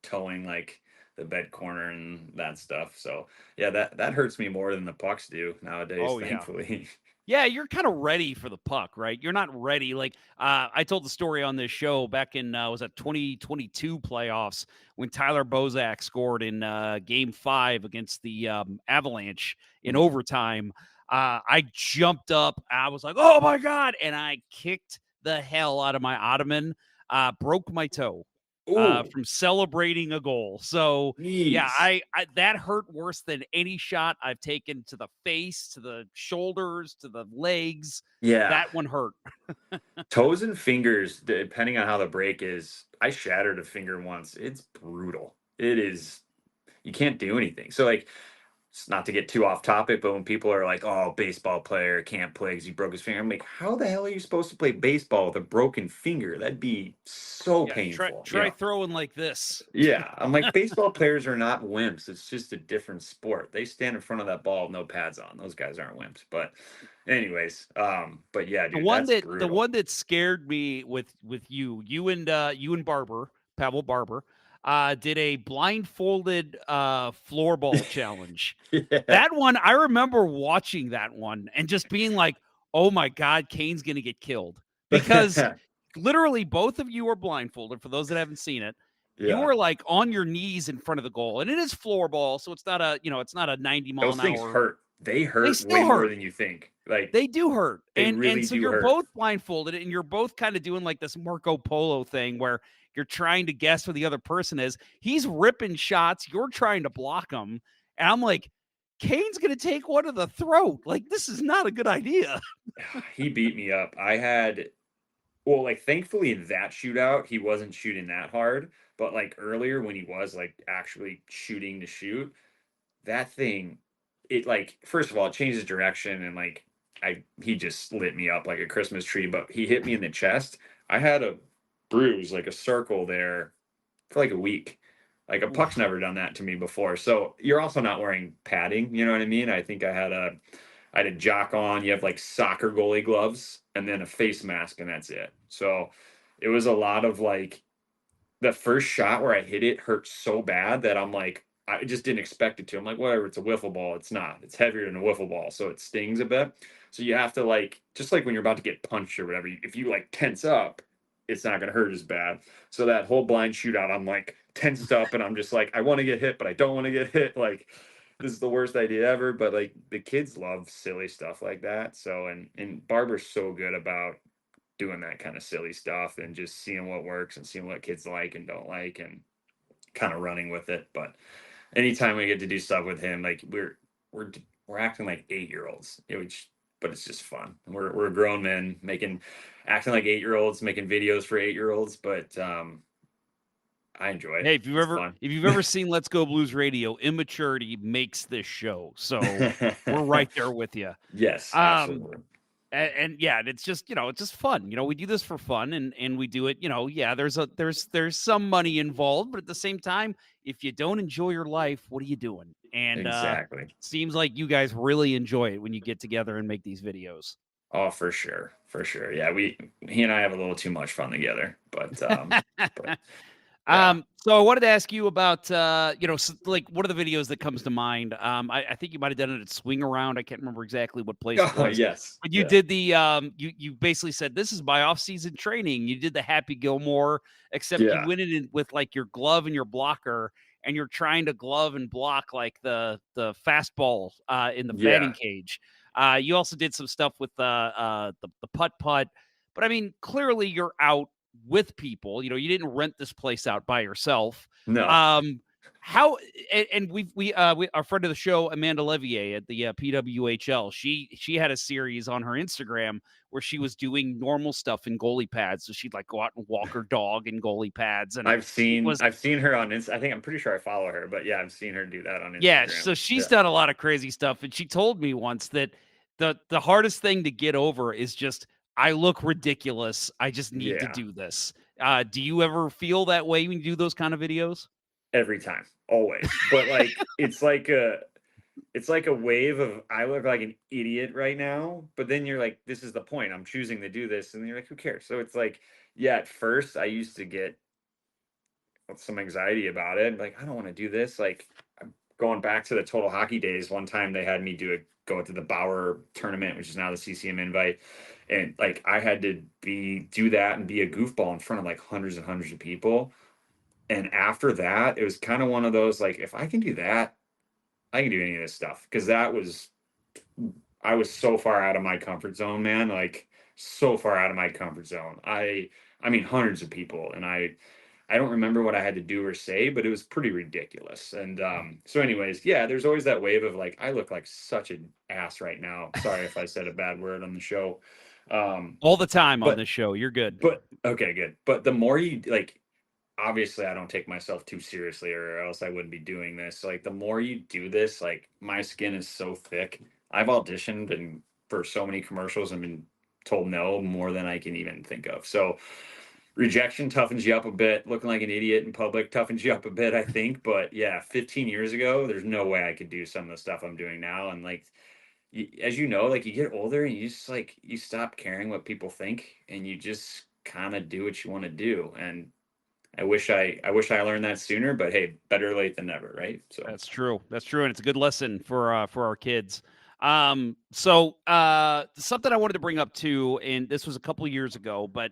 towing like the bed corner and that stuff. So yeah, that hurts me more than the pucks do nowadays, Oh, yeah. thankfully. Yeah, you're kind of ready for the puck, right? You're not ready. Like, I told the story on this show back in, was that 2022 playoffs when Tyler Bozak scored in game 5 against the Avalanche in overtime. I jumped up. I was like, oh my God. And I kicked the hell out of my ottoman, broke my toe. Ooh, From celebrating a goal. So yeah, jeez. I that hurt worse than any shot I've taken to the face, to the shoulders, to the legs. Yeah. That one hurt. Toes and fingers, depending on how the break is. I shattered a finger once. It's brutal. It is. You can't do anything. So like, it's not to get too off topic, but when people are like, "Oh, baseball player can't play because he broke his finger," I'm like, "How the hell are you supposed to play baseball with a broken finger? That'd be so Yeah, painful." try throwing like this. Yeah, I'm like, baseball players are not wimps. It's just a different sport. They stand in front of that ball with no pads on. Those guys aren't wimps. But, anyways, but yeah, The dude, one that's that brutal. scared me with you and Barber, Pavel Barber, did a blindfolded floorball challenge. Yeah. That one, I remember watching that one and just being like, "Oh my God, Kane's gonna get killed," because literally both of you are blindfolded. For those that haven't seen it, you Yeah. are like on your knees in front of the goal, and it is floorball, so it's not a it's not a 90 mile Those an things hour. hurt. They They hurt way still more hurt. than you think. Like, They do hurt. they And really so do you're hurt. both blindfolded and you're both kind of doing like this Marco Polo thing where you're trying to guess where the other person is. He's ripping shots, you're trying to block him. And I'm like, Kane's going to take one to the throat. Like, this is not a good idea. He beat me up. Well, like, thankfully in that shootout, he wasn't shooting that hard. But like earlier when he was like actually shooting to shoot, that thing, it like, first of all, it changed his direction, and like he just lit me up like a Christmas tree, but he hit me in the chest. I had a bruise, like a circle there for like a week. Like a puck's never done that to me before. So you're also not wearing padding, you know what I mean? I think I had a jock on. You have like soccer goalie gloves and then a face mask, and that's it. So it was a lot of like, the first shot where I hit it hurt so bad that I'm like, I just didn't expect it to. I'm like, whatever, it's a wiffle ball. It's not. It's heavier than a wiffle ball, so it stings a bit. So you have to like, just like when you're about to get punched or whatever, if you like tense up, it's not going to hurt as bad. So that whole blind shootout, I'm like tensed up, and I'm just like, I want to get hit, but I don't want to get hit. Like, this is the worst idea ever. But like, the kids love silly stuff like that. So and Barber's so good about doing that kind of silly stuff and just seeing what works and seeing what kids like and don't like and kind of running with it. But anytime we get to do stuff with him, like we're acting like 8-year-olds, which, but it's just fun. We're grown men acting like 8-year-olds, making videos for 8-year-olds, but I enjoy it. Hey, It's fun. if you've ever seen Let's Go Blues Radio, immaturity makes this show. So we're right there with you. Yes, absolutely. And yeah, it's just, it's just fun. We do this for fun and we do it, yeah, there's some money involved, but at the same time, if you don't enjoy your life, what are you doing? And Exactly. seems like you guys really enjoy it when you get together and make these videos. Oh, for sure. For sure. Yeah, he and I have a little too much fun together, but yeah. So I wanted to ask you about, like, what are the videos that comes to mind? I think you might have done it at Swing Around. I can't remember exactly what place it was. Yes. But you did the, you basically said, this is my off-season training. You did the Happy Gilmore, except you went in with like your glove and your blocker, and you're trying to glove and block like the fastball in the batting cage. You also did some stuff with the putt-putt. But I mean, clearly you're out with people. You didn't rent this place out by yourself. No. How and we our friend of the show, Amanda Levier at the PWHL, she had a series on her Instagram where she was doing normal stuff in goalie pads. So she'd like go out and walk her dog in goalie pads. And I've seen her on Insta. I'm pretty sure I follow her, but yeah, I've seen her do that on Instagram. Yeah, so she's done a lot of crazy stuff, and she told me once that the hardest thing to get over is just, I look ridiculous. I just need to do this. Do you ever feel that way when you do those kind of videos? Every time, always. But like, it's like a wave of, I look like an idiot right now, but then you're like, this is the point. I'm choosing to do this. And then you're like, who cares? So it's like, yeah, at first I used to get some anxiety about it. Like, I don't want to do this. Like, I'm going back to the Total Hockey days. One time they had me go to the Bauer tournament, which is now the CCM Invite. And like, I had to do that and be a goofball in front of like hundreds and hundreds of people. And after that, it was kind of one of those, like, if I can do that, I can do any of this stuff. Because I was so far out of my comfort zone, man. Like, so far out of my comfort zone. I mean, hundreds of people. And I don't remember what I had to do or say, but it was pretty ridiculous. And so anyways, yeah, there's always that wave of like, I look like such an ass right now. Sorry if I said a bad word on the show. All the time on this show. You're good. But okay, good. But the more you like, obviously I don't take myself too seriously or else I wouldn't be doing this. Like, the more you do this, like, my skin is so thick. I've auditioned and for so many commercials and been told no more than I can even think of. So rejection toughens you up a bit. Looking like an idiot in public toughens you up a bit, I think. But yeah, 15 years ago, there's no way I could do some of the stuff I'm doing now. And like, as you know, like, you get older and you just like, you stop caring what people think and you just kind of do what you want to do. And I wish I learned that sooner, but hey, better late than never, right? So that's true. That's true, and it's a good lesson for our kids. So something I wanted to bring up too, and this was a couple of years ago, but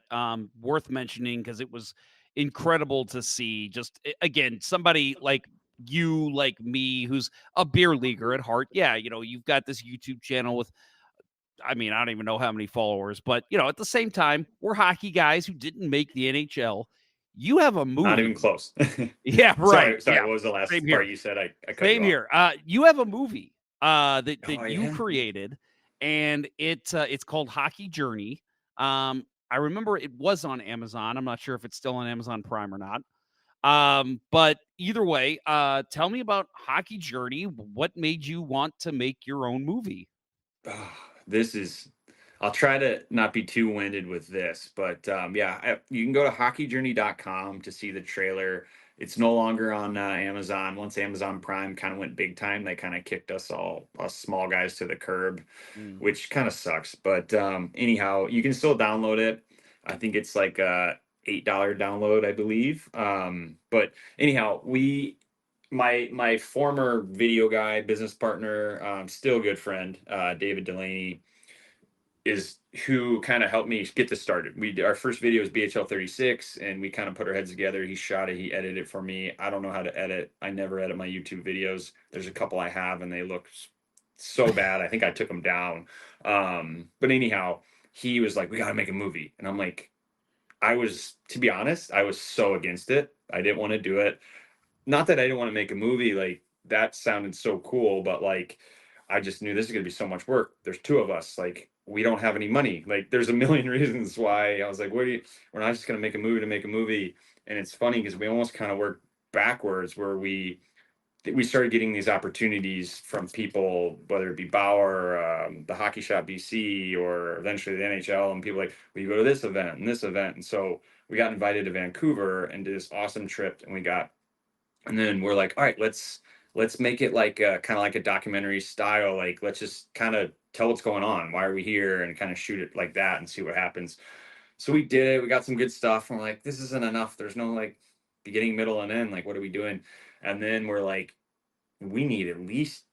worth mentioning because it was incredible to see. Just again, somebody like you, like me, who's a beer leaguer at heart. Yeah, you've got this YouTube channel with, I mean, I don't even know how many followers, but at the same time, we're hockey guys who didn't make the NHL. You have a movie. Not even close. Yeah, right. Sorry. Yeah. What was the last Same part here. you said? I cut Same you here. You have a movie that you yeah? created, and it's called Hockey Journey. I remember it was on Amazon. I'm not sure if it's still on Amazon Prime or not. But either way, tell me about Hockey Journey. What made you want to make your own movie? I'll try to not be too winded with this, but yeah, you can go to hockeyjourney.com to see the trailer. It's no longer on Amazon. Once Amazon Prime kind of went big time, they kind of kicked us small guys to the curb, which kind of sucks. But anyhow, you can still download it. I think it's like a $8 download, I believe. But anyhow, my former video guy, business partner, still good friend, David Delaney, is who kind of helped me get this started. Our first video was BHL36, and we kind of put our heads together. He shot it, he edited it for me. I don't know how to edit. I never edit my YouTube videos. There's a couple I have, and they look so bad. I think I took them down. But anyhow, he was like, we got to make a movie. And I'm like, to be honest, I was so against it. I didn't want to do it. Not that I didn't want to make a movie. Like, that sounded so cool, but like, I just knew this is going to be so much work. There's two of us. Like, we don't have any money. Like, there's a million reasons why. I was like, we're not just going to make a movie to make a movie. And it's funny because we almost kind of worked backwards, where we started getting these opportunities from people, whether it be Bauer, the Hockey Shop BC, or eventually the NHL, and people like, well, you go to this event and this event. And so we got invited to Vancouver and did this awesome trip, and then we're like, all right, let's make it like kind of like a documentary style. Like, let's just kind of tell what's going on. Why are we here? And kind of shoot it like that and see what happens. So we did it. We got some good stuff. And we're like, this isn't enough. There's no like beginning, middle, and end. Like, what are we doing? And then we're like, we need at least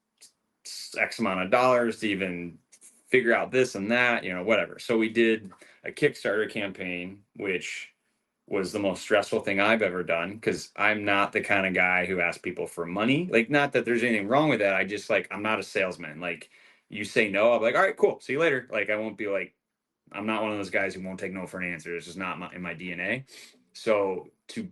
X amount of dollars to even figure out this and that, whatever. So we did a Kickstarter campaign, which was the most stressful thing I've ever done, because I'm not the kind of guy who asks people for money. Like, not that there's anything wrong with that. I just, like, I'm not a salesman. Like, you say no, I'll be like, all right, cool, see you later. Like, I won't be like, I'm not one of those guys who won't take no for an answer. It's just not in my DNA. So to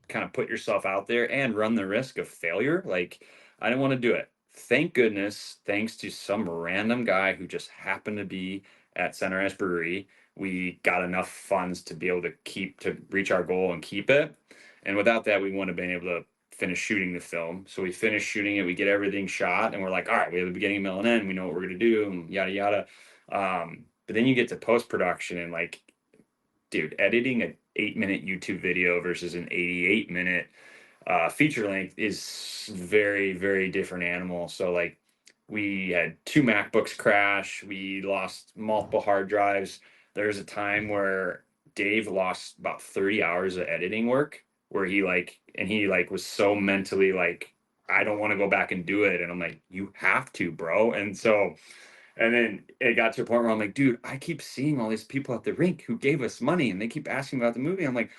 kind of put yourself out there and run the risk of failure, like, I didn't want to do it. Thank goodness, thanks to some random guy who just happened to be at Center Ice Brewery, we got enough funds to be able to reach our goal and keep it. And without that, we wouldn't have been able to finish shooting the film. So we finish shooting it, we get everything shot, and we're like, all right, we have the beginning, middle, and end. We know what we're going to do, and yada, yada. But then you get to post-production, and like, dude, editing an 8-minute YouTube video versus an 88-minute feature length is very, very different animal. So like, we had 2 MacBooks crash. We lost multiple hard drives. There's a time where Dave lost about 30 hours of editing work, where he was so mentally like, I don't want to go back and do it. And I'm like, you have to, bro. And then it got to a point where I'm like, dude, I keep seeing all these people at the rink who gave us money, and they keep asking about the movie. I'm like,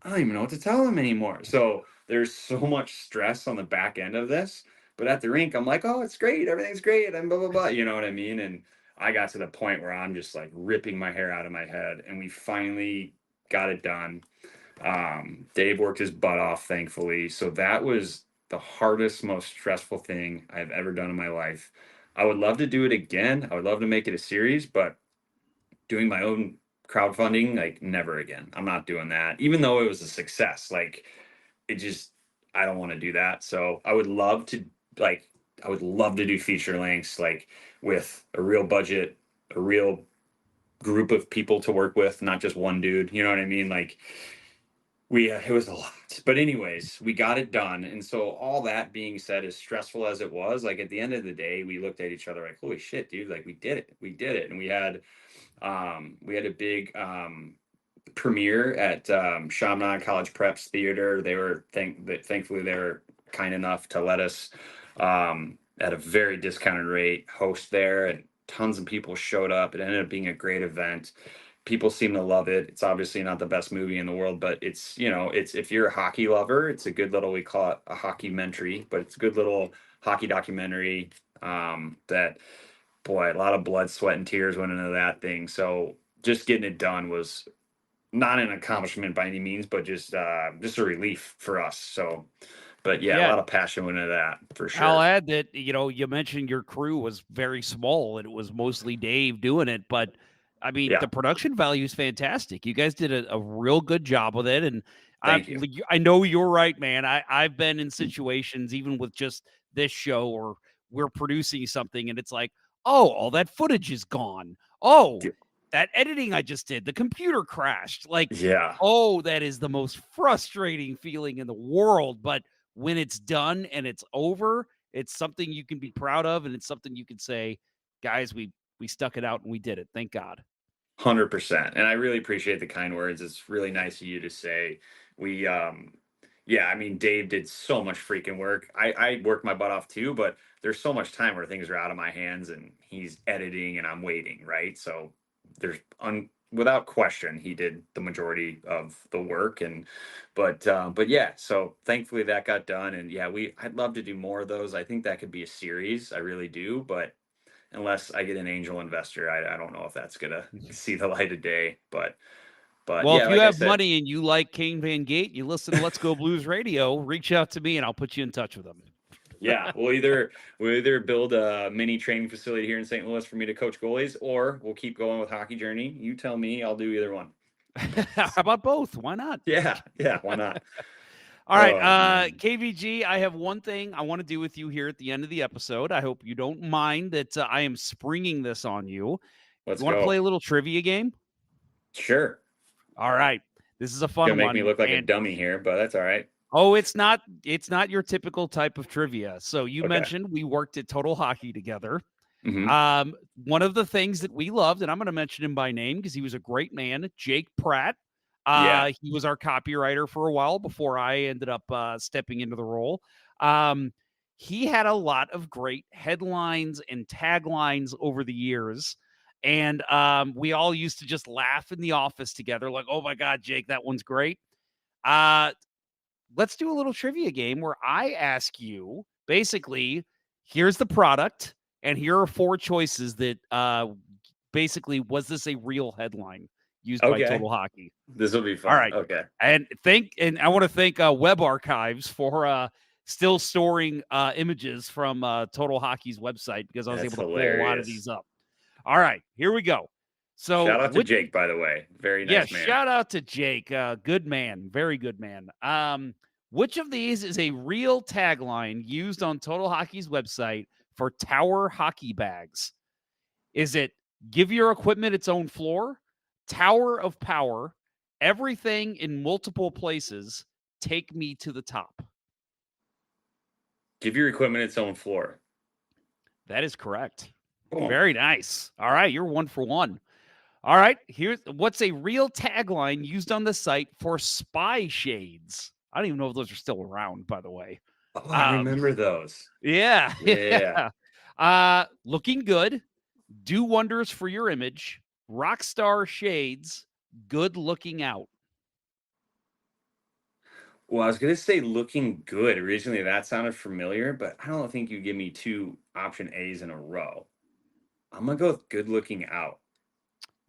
I don't even know what to tell them anymore. So there's so much stress on the back end of this. But at the rink, I'm like, oh, it's great. Everything's great. And blah, blah, blah. You know what I mean? And I got to the point where I'm just like ripping my hair out of my head. And we finally got it done. Dave worked his butt off, thankfully. So that was the hardest, most stressful thing I've ever done in my life. I would love to do it again. I would love to make it a series, but doing my own crowdfunding, like, never again. I'm not doing that. Even though it was a success, like, I don't want to do that. So I would love to do feature lengths, like, with a real budget, a real group of people to work with, not just one dude. You know what I mean? Like, it was a lot. But anyways, we got it done. And so all that being said, as stressful as it was, like, at the end of the day, we looked at each other like, holy shit, dude, like, we did it. And we had a big premiere at Chaminade College Preps Theater. They were thankfully they were kind enough to let us at a very discounted rate host there, and tons of people showed up. It ended up being a great event. People seem to love it. It's obviously not the best movie in the world, but it's if you're a hockey lover, it's a good little, we call it a hockey-mentary, but it's a good little hockey documentary that, boy, a lot of blood, sweat, and tears went into that thing. So just getting it done was not an accomplishment by any means, but just a relief for us. So, but yeah, a lot of passion went into that for sure. I'll add that, you mentioned your crew was very small and it was mostly Dave doing it, but I mean, the production value is fantastic. You guys did a real good job with it. And Thank you. I know you're right, man. I've been in situations, even with just this show, or we're producing something and it's like, oh, all that footage is gone. Oh, that editing I just did, the computer crashed. Like, oh, that is the most frustrating feeling in the world. But when it's done and it's over, it's something you can be proud of. And it's something you can say, guys, we stuck it out and we did it. Thank God. 100%. And I really appreciate the kind words. It's really nice of you to say. I mean, Dave did so much freaking work. I worked my butt off too, but there's so much time where things are out of my hands and he's editing and I'm waiting, right? So without question, he did the majority of the work. But yeah, so thankfully that got done. And yeah, I'd love to do more of those. I think that could be a series. I really do. But unless I get an angel investor, I don't know if that's going to see the light of day. But well, yeah, if you have money and you like Kane Van Gate, you listen to Let's Go Blues Radio, reach out to me and I'll put you in touch with them. Yeah, we'll either build a mini training facility here in St. Louis for me to coach goalies, or we'll keep going with Hockey Journey. You tell me, I'll do either one. How about both? Why not? Yeah, why not? All right, man. KVG, I have one thing I want to do with you here at the end of the episode. I hope you don't mind that I am springing this on you. Let's You want to go. play a little trivia game? Sure. All right. This is a fun Gonna make one. me look like a dummy here, but that's all right. Oh, it's not your typical type of trivia. So you Okay. mentioned we worked at Total Hockey together. Mhm. One of the things that we loved, and I'm going to mention him by name because he was a great man, Jake Pratt. Yeah. He was our copywriter for a while before I ended up stepping into the role. He had a lot of great headlines and taglines over the years. And we all used to just laugh in the office together like, oh, my God, Jake, that one's great. Let's do a little trivia game where I ask you, basically, here's the product, and here are 4 choices that basically, was this a real headline used by Total Hockey? This will be fun. All right. Okay. And I want to thank Web Archives for still storing images from Total Hockey's website because I was That's able to pull a lot of hilarious. these up. All right, here we go. So Shout out to Jake, by the way. Very nice man. Shout out to Jake. Good man. Very good man. Which of these is a real tagline used on Total Hockey's website for Tower hockey bags? Is it give your equipment its own floor, Tower of Power, everything in multiple places, take me to the top? Give your equipment its own floor. That is correct. Boom. Very nice. All right, you're 1 for 1. All right, here's what's a real tagline used on the site for spy shades? I don't even know if those are still around, by the way. Oh, I remember those. Yeah. Yeah. Looking good, do wonders for your image, rock star shades, good looking out. Well, I was going to say looking good. Originally, that sounded familiar, but I don't think you give me 2 option A's in a row. I'm going to go with good looking out.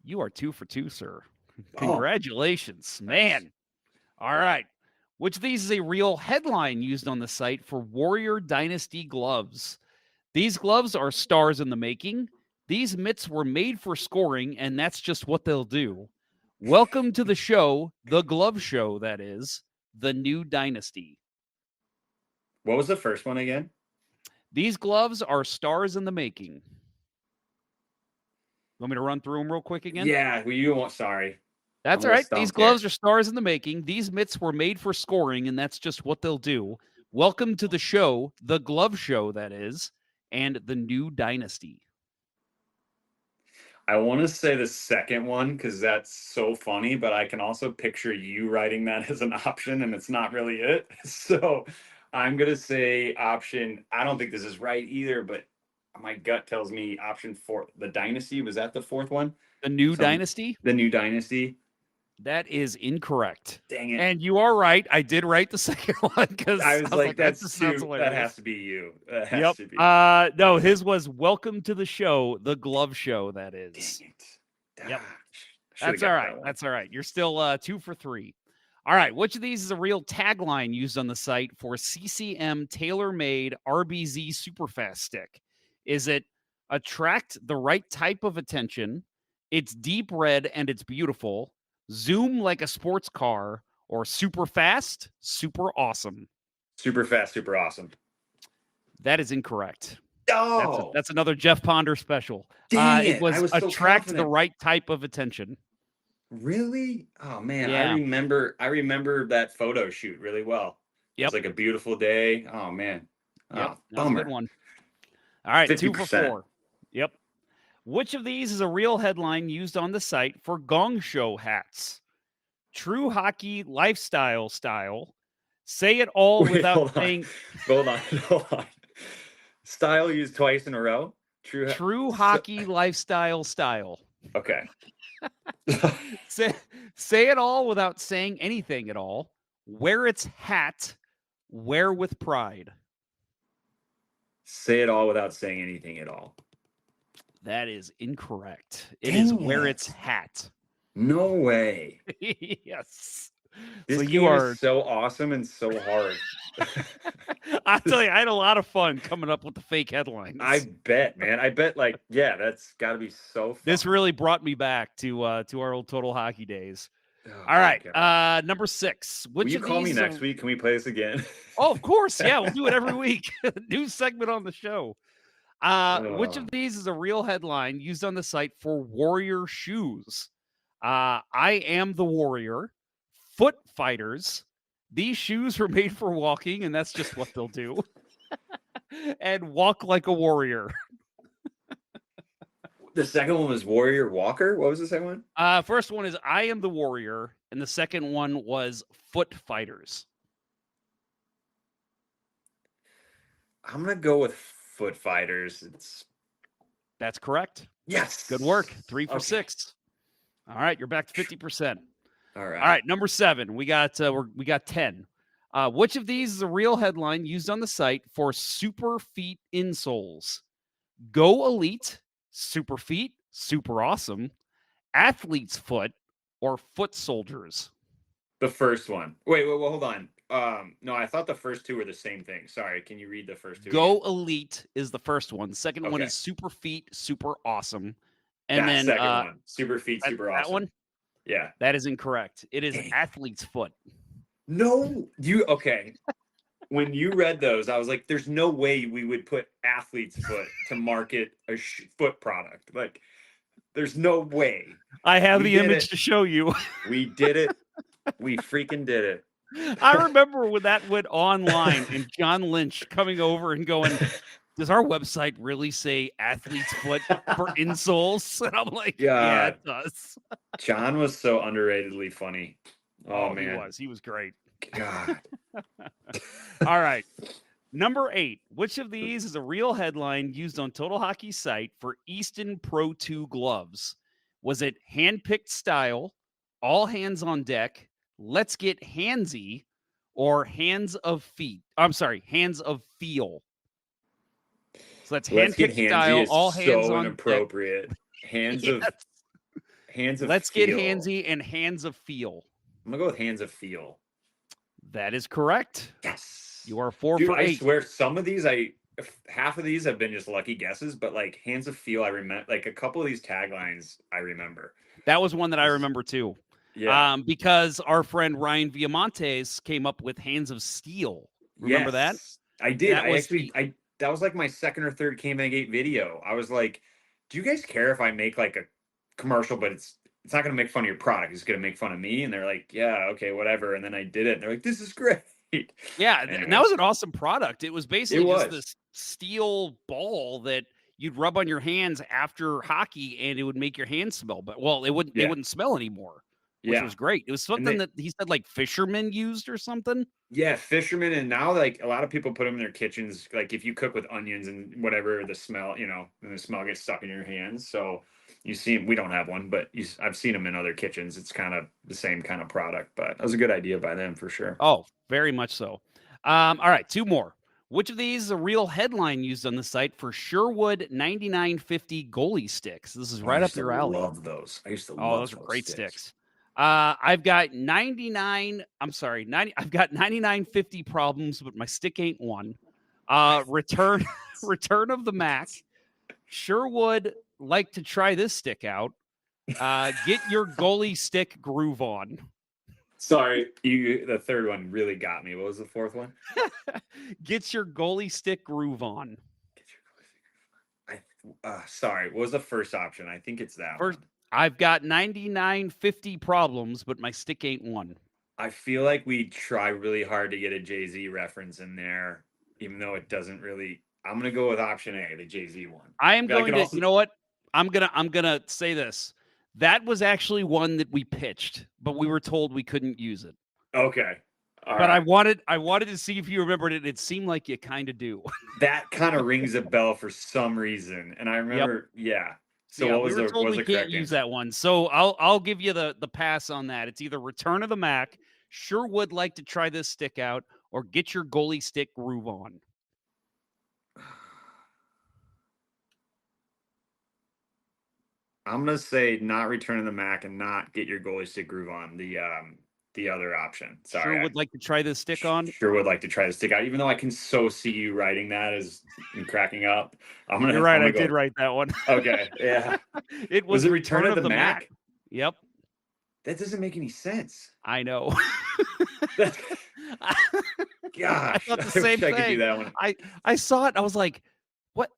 You are 2 for 2, sir. Congratulations, man. All right. Which of these is a real headline used on the site for Warrior Dynasty gloves? These gloves are stars in the making. These mitts were made for scoring, and that's just what they'll do. Welcome to the show, the glove show, that is, the new dynasty. What was the first one again? These gloves are stars in the making. Want me to run through them real quick again? Yeah, well, you won't. Sorry. That's all right. These gloves are stars in the making. These mitts were made for scoring, and that's just what they'll do. Welcome to the show, the glove show, that is, and the new dynasty. I want to say the second one because that's so funny, but I can also picture you writing that as an option, and it's not really it. So I'm going to say option. I don't think this is right either, but my gut tells me option 4, the dynasty. Was that the 4th one? The new dynasty? The new dynasty. That is incorrect. Dang it. And you are right. I did write the second one because I was like, that has to be you. That has to be. No, his was welcome to the show, the glove show, that is. Dang it. Yep. That's all right. That's all right. You're still 2 for 3. All right. Which of these is a real tagline used on the site for CCM tailor-made RBZ Superfast stick? Is it attract the right type of attention, it's deep red and it's beautiful, zoom like a sports car, or super fast, super awesome? Super fast, super awesome. That is incorrect. Oh, that's another Jeff Ponder special. Dang it was so attract confident. the right type of attention. Really? Oh man, Yeah. I remember that photo shoot really well. It was like a beautiful day. Oh man. Yep. Oh, That's a good one. All right, 2 for 50%. 4. Yep. Which of these is a real headline used on the site for gong show hats? True hockey lifestyle style. Say it all Wait, without saying. Hold on. Style used twice in a row. True hockey lifestyle style. Okay. Say it all without saying anything at all. Wear its hat. Wear with pride. Say it all without saying anything at all. That is incorrect. It is wear its hat. No way. Yes. This So game you are. is so awesome and so hard. I tell you, I had a lot of fun coming up with the fake headlines. I bet, man. I bet, like, yeah, that's got to be so fun. This really brought me back to our old Total Hockey days. Oh, All right, number 6. Which Will you of call me these next week? Can we play this again? Oh, of course. Yeah, we'll do it every week. New segment on the show. Which of these is a real headline used on the site for Warrior shoes? I am the Warrior. Foot fighters. These shoes were made for walking, and that's just what they'll do. And walk like a warrior. The second one was Warrior Walker. What was the second one? First one is I am the Warrior, and the second one was Foot fighters. I'm gonna go with Foot Fighters. That's correct. Yes. Good work. 3 for 6. All right, you're back to 50%. All right. All right, number 7. We got 10. Which of these is a real headline used on the site for super feet insoles? Go Elite, super feet, super awesome, athlete's foot, or foot soldiers? The first one. Wait, hold on. No, I thought the first two were the same thing. Sorry, can you read the first two? Go again? Elite is the first one. The second one Okay. is super feet, super awesome. And That then second one. Super feet, super awesome. That one? Yeah. That is incorrect. It is athlete's foot. No, okay. When you read those, I was like, there's no way we would put athlete's foot to market a foot product. Like, there's no way. I have We the did image it. to show you. We did it. We freaking did it. I remember when that went online and John Lynch coming over and going, does our website really say athlete's foot for insoles? And I'm like, yeah, it does. John was so underratedly funny. Oh man. He was great. God. All right. Number 8. Which of these is a real headline used on Total Hockey site for Easton Pro 2 gloves? Was it handpicked style, all hands on deck, let's get handsy, or hands of feet? I'm sorry, hands of feel. So that's Let's get handpicked handsy style, is all hands so on inappropriate. deck. Hands Yes. of Let's feel. get handsy and hands of feel. I'm gonna go with hands of feel. That is correct. Yes. You are 4 Dude, for 8. I swear some of these half of these have been just lucky guesses, but like hands of feel, I remember like a couple of these taglines I remember. That was one that I remember too. Yeah. Because our friend Ryan Viamontes came up with Hands of Steel. Remember that? I did. That that was like my second or third Kane Van Gate video. I was like, do you guys care if I make like a commercial, but it's not going to make fun of your product. It's going to make fun of me. And they're like, yeah, okay, whatever. And then I did it. And they're like, this is great. Yeah, and that was an awesome product. It was basically just this steel ball that you'd rub on your hands after hockey, and it would make your hands smell. But it wouldn't smell anymore, which was great. It was something that he said like fishermen used or something. Yeah, fishermen, and now like a lot of people put them in their kitchens. Like if you cook with onions and whatever, the smell, and the smell gets stuck in your hands. So you see, we don't have one, but I've seen them in other kitchens. It's kind of the same kind of product, but that was a good idea by them for sure. Oh, very much so. All right, 2 more. Which of these is a real headline used on the site for Sherwood 9950 goalie sticks? This is right up your alley. I love those. I used to love those. Those are great sticks. I've got 9950 problems, but my stick ain't one. Return of the Mac. Sherwood like to try this stick out. Get your goalie stick groove on. Sorry, the third one really got me. What was the fourth one? Get your goalie stick groove on. Sorry, what was the first option? I think it's that one. I've got 9950 problems, but my stick ain't one. I feel like we try really hard to get a Jay-Z reference in there, even though it doesn't really. I'm gonna go with option A, the Jay-Z one. I am going to. You know what? I'm gonna say this. That was actually one that we pitched, but we were told we couldn't use it. Okay. All but right. I wanted to see if you remembered it. It seemed like you kind of do. That kind of rings a bell for some reason, and I remember. Yep. Yeah. So yeah, what was we were the told was we the can't correct use answer? that one. So I'll give you the pass on that. It's either Return of the Mac, sure would like to try this stick out, or get your goalie stick groove on. I'm gonna say not Return of the Mac and not get your goalie stick groove on. The the other option. Sure Sorry. would like to try this stick on. Sure would like to try the stick out, even though I can so see you writing that as and cracking up. You're right. I did write that one. Okay. Yeah. It was the Return of the Mac. Yep. That doesn't make any sense. I know. Gosh, I thought the I same wish I could do thing. that one. I saw it. And I was like, "What?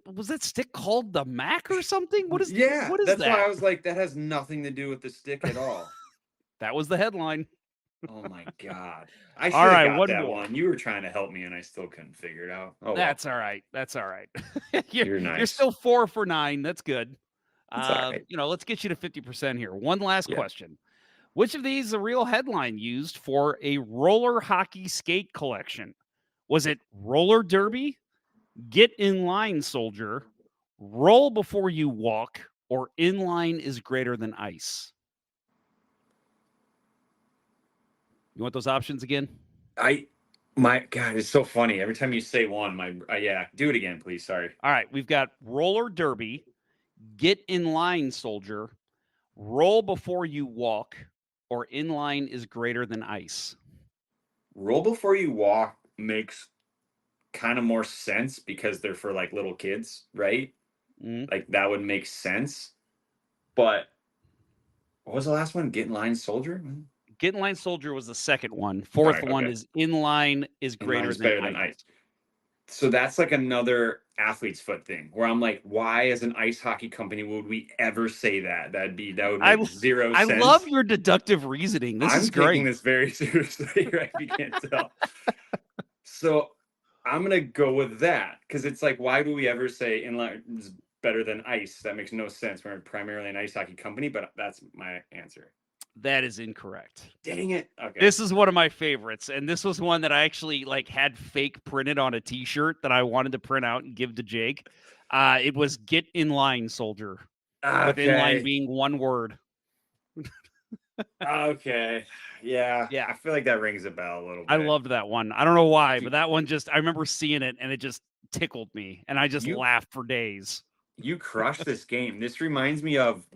Was that stick called the Mac or something? What is? Yeah, what is that's that?" why I was like, that has nothing to do with the stick at all. That was the headline. Oh my god! I should All have right, got one that more. one. You were trying to help me, and I still couldn't figure it out. Oh, That's all right. That's all right. You're nice. You're still 4 for 9. That's good. That's all right. Let's get you to 50% here. One last question. Which of these is a real headline used for a roller hockey skate collection? Was it roller derby, get in line soldier, roll before you walk, or in line is greater than ice? You want those options again? My God, it's so funny. Every time you say one, do it again, please. Sorry. All right, we've got roller derby, get in line soldier, roll before you walk, or in line is greater than ice. Roll before you walk makes kind of more sense because they're for like little kids, right? Like that would make sense. But what was the last one? Get in line soldier? Get in line soldier was the second one. Fourth one is in line is greater than ice. So that's like another athlete's foot thing where I'm like, why as an ice hockey company would we ever say that? That would make zero sense. I love your deductive reasoning. This is great. I'm taking this very seriously, right? You can't tell. So I'm gonna go with that because it's like, why do we ever say inline is better than ice? That makes no sense. We're primarily an ice hockey company, but that's my answer. That is incorrect. Dang it. Okay. This is one of my favorites. And this was one that I actually had fake printed on a t-shirt that I wanted to print out and give to Jake. It was get in line soldier. Okay. With in line being one word. Okay. Yeah. Yeah. I feel like that rings a bell a little bit. I loved that one. I don't know why, but that one I remember seeing it and it just tickled me. And I just laughed for days. You crushed this game. This reminds me of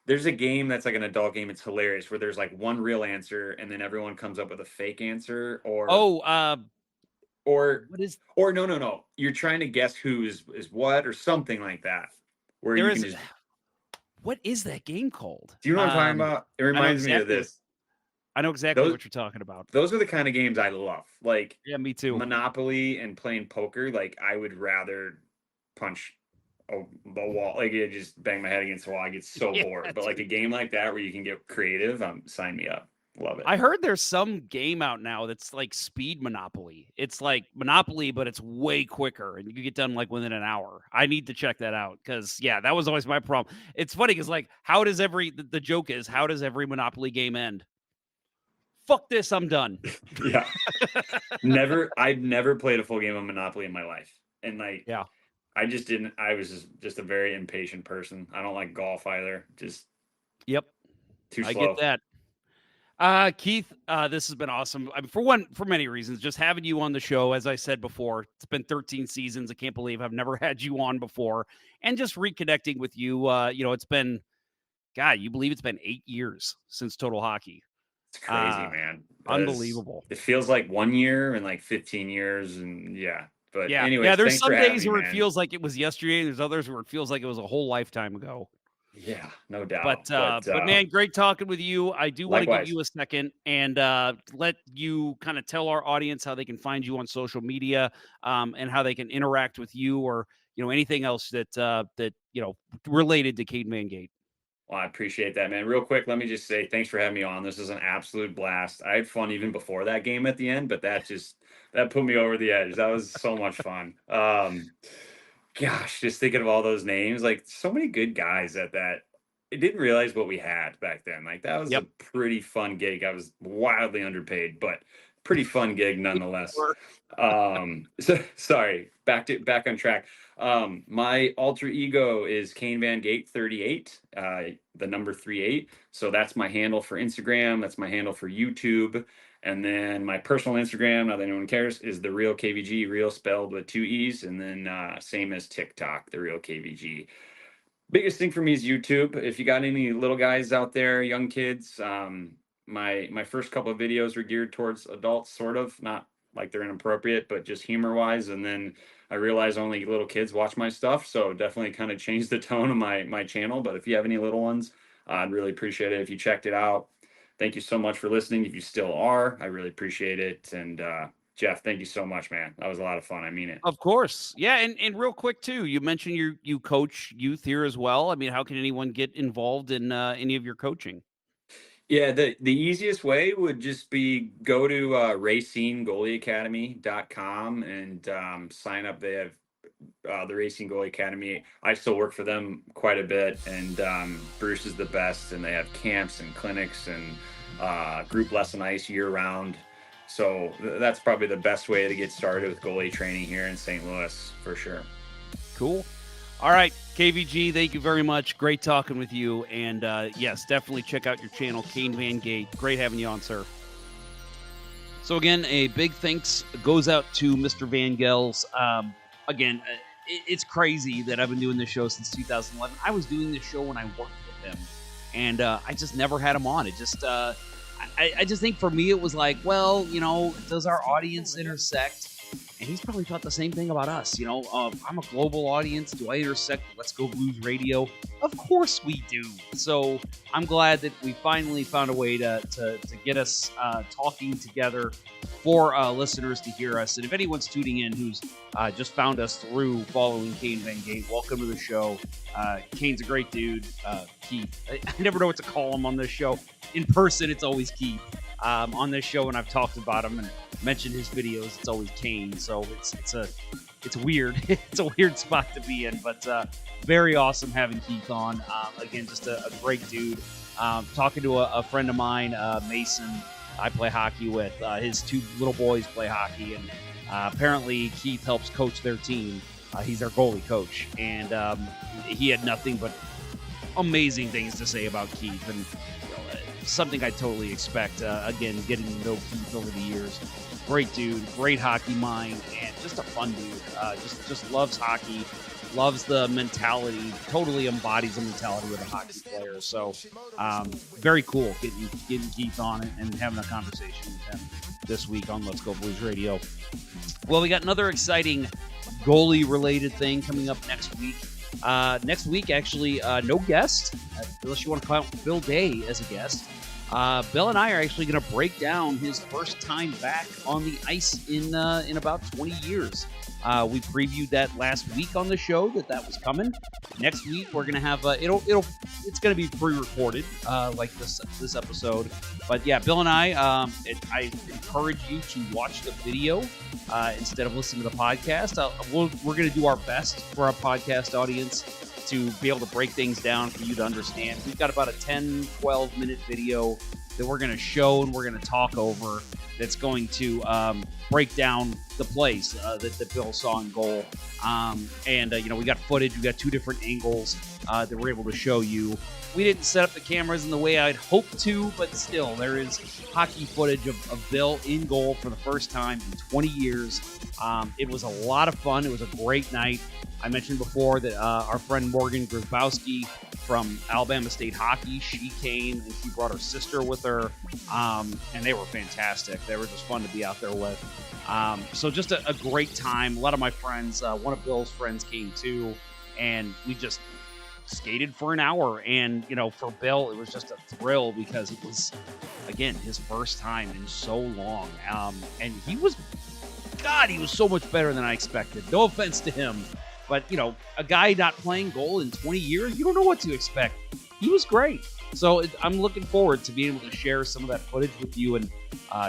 there's a game that's like an adult game. It's hilarious where there's like one real answer and then everyone comes up with a fake answer no. You're trying to guess who is what or something like that. Where what is that game called? Do you know what I'm talking about? It reminds me of this. I know exactly what you're talking about. Those are the kind of games I love. Like, yeah, me too. Monopoly and playing poker. Like, I would rather punch the wall, like you just bang my head against the wall. I get so bored. But like a game like that where you can get creative, sign me up. Love it. I heard there's some game out now that's like speed Monopoly. It's like Monopoly, but it's way quicker, and you can get done like within an hour. I need to check that out because that was always my problem. It's funny because how does the joke is how does every Monopoly game end? Fuck this, I'm done. Yeah. I've never played a full game of Monopoly in my life, and I just didn't. I was just a very impatient person. I don't like golf either. Just too slow. I get that. Keith, this has been awesome. I mean, for many reasons, just having you on the show, as I said before, it's been 13 seasons. I can't believe I've never had you on before, and just reconnecting with you. It's been, God, you believe it's been 8 years since Total Hockey. It's crazy, man. Unbelievable. It feels like 1 year and like 15 years, and But anyways, there's some days where it feels like it was yesterday, and there's others where it feels like it was a whole lifetime ago. Yeah, no doubt. But man, great talking with you. I do want to give you a second and let you kind of tell our audience how they can find you on social media, and how they can interact with you, or anything else that related to Kane Van Gate. Well, I appreciate that, man. Real quick, let me just say thanks for having me on. This is an absolute blast. I had fun even before that game at the end, but that put me over the edge. That was so much fun. Gosh, just thinking of all those names, like so many good guys at that. I didn't realize what we had back then. Like that was a pretty fun gig. I was wildly underpaid, but pretty fun gig nonetheless. So sorry, back on track. My alter ego is Kane Van Gate 38, the number 38. So that's my handle for Instagram. That's my handle for YouTube. And then my personal Instagram, not that anyone cares, is the real KVG, real spelled with 2 E's. And then same as TikTok, the real KVG. Biggest thing for me is YouTube. If you got any little guys out there, young kids, my first couple of videos were geared towards adults, sort of, not like they're inappropriate, but just humor wise. And then I realized only little kids watch my stuff, so definitely kind of changed the tone of my channel. But if you have any little ones, I'd really appreciate it if you checked it out. Thank you so much for listening. If you still are, I really appreciate it. And Jeff, thank you so much, man. That was a lot of fun. I mean it. Of course. Yeah. And real quick too, you mentioned you coach youth here as well. I mean, how can anyone get involved in any of your coaching? Yeah, the easiest way would just be go to racinggoalieacademy.com and sign up. They have the Racing Goalie Academy. I still work for them quite a bit, and Bruce is the best, and they have camps and clinics and group lesson ice year round. So that's probably the best way to get started with goalie training here in St. Louis, for sure. Cool. All right, KVG, thank you very much. Great talking with you. And yes, definitely check out your channel, Kane Van Gate. Great having you on, sir. So again, a big thanks goes out to Mr. Van Gels. Again, it's crazy that I've been doing this show since 2011. I was doing this show when I worked with him, and I just never had him on. It just, I just think for me it was like, well, you know, does our audience intersect? And he's probably thought the same thing about us. You know, I'm a global audience. Do I intersect with Let's Go Blues Radio? Of course we do. So I'm glad that we finally found a way to get us talking together for listeners to hear us. And if anyone's tuning in who's just found us through following Kane Van Gate, welcome to the show. Kane's a great dude. Keith. I never know what to call him on this show. In person, it's always Keith. On this show, when I've talked about him and mentioned his videos, it's always Kane. So it's weird. It's a weird spot to be in, but very awesome having Keith on. Again, just a great dude. Talking to a friend of mine, Mason, I play hockey with. His two little boys play hockey, and apparently Keith helps coach their team. He's their goalie coach, and he had nothing but amazing things to say about Keith, and something I totally expect. Again, getting to know Keith over the years. Great dude, great hockey mind, and just a fun dude. Just loves hockey, loves the mentality, totally embodies the mentality of a hockey player. So very cool getting Keith on and having a conversation with him this week on Let's Go Blues Radio. Well, we got another exciting goalie-related thing coming up next week. Next week, actually, no guest, unless you want to count Bill Day as a guest. Bill and I are actually going to break down his first time back on the ice in about 20 years. We previewed that last week on the show that was coming. Next week we're going to have it's going to be pre-recorded like this episode. But yeah, Bill and I encourage you to watch the video instead of listening to the podcast. We're going to do our best for our podcast audience to be able to break things down for you to understand. We've got about a 10-12 minute video that we're going to show and we're going to talk over that's going to break down the plays that Bill saw in goal. We got footage. We got two different angles that we're able to show you. We didn't set up the cameras in the way I'd hoped to, but still, there is hockey footage of Bill in goal for the first time in 20 years. It was a lot of fun. It was a great night. I mentioned before that our friend Morgan Grabowski from Alabama State Hockey, she came and she brought her sister with her, and they were fantastic. They were just fun to be out there with. So just a great time. A lot of my friends, one of Bill's friends came too, and we just skated for an hour. And, for Bill, it was just a thrill because it was, again, his first time in so long. And he was so much better than I expected. No offense to him. But, a guy not playing goal in 20 years, you don't know what to expect. He was great. So I'm looking forward to being able to share some of that footage with you and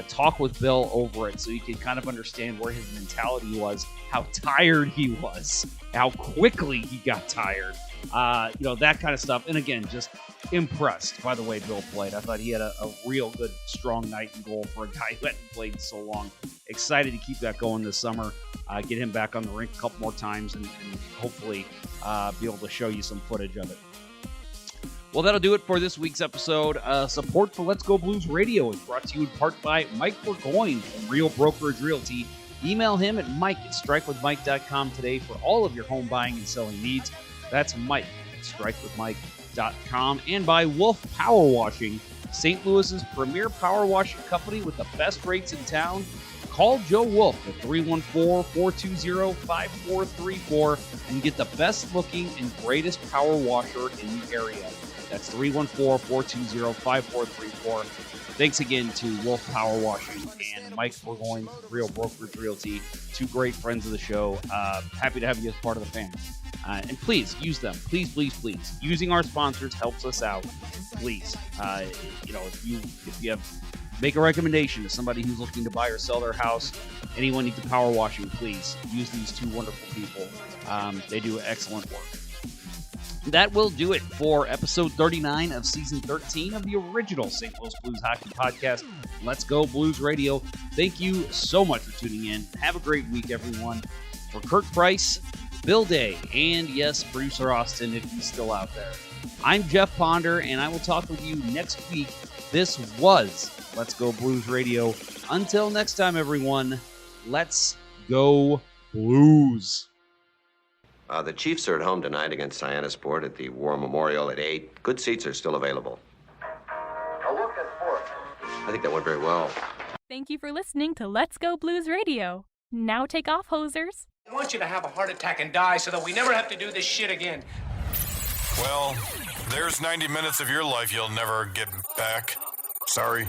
talk with Bill over it so you can kind of understand where his mentality was, how tired he was, how quickly he got tired, that kind of stuff. And again, just impressed by the way Bill played. I thought he had a real good, strong night in goal for a guy who hadn't played in so long. Excited to keep that going this summer, get him back on the rink a couple more times and hopefully be able to show you some footage of it. Well, that'll do it for this week's episode. Support for Let's Go Blues Radio is brought to you in part by Mike Burgoyne from Real Brokerage Realty. Email him at mike@strikewithmike.com today for all of your home buying and selling needs. That's Mike@strikewithmike.com. And by Wolf Power Washing. St. Louis's premier power washing company with the best rates in town. Call Joe Wolf at 314-420-5434 and get the best looking and greatest power washer in the area. That's 314-420-5434. Thanks again to Wolf Power Washing and Mike Burgoyne, Real Brokerage Realty, two great friends of the show. Happy to have you as part of the family. And please use them. Please, please, please. Using our sponsors helps us out. Please, if you have make a recommendation to somebody who's looking to buy or sell their house, anyone needs a power washing, please use these two wonderful people. They do excellent work. That will do it for episode 39 of season 13 of the original St. Louis Blues Hockey Podcast. Let's Go Blues Radio. Thank you so much for tuning in. Have a great week, everyone. For Kurt Price, Bill Day, and yes, producer Austin, if he's still out there. I'm Jeff Ponder, and I will talk with you next week. This was Let's Go Blues Radio. Until next time, everyone, let's go Blues. The Chiefs are at home tonight against Cyanosport at the War Memorial at 8. Good seats are still available. A look at sports. I think that went very well. Thank you for listening to Let's Go Blues Radio. Now take off, hosers. I want you to have a heart attack and die so that we never have to do this shit again. Well, there's 90 minutes of your life you'll never get back. Sorry.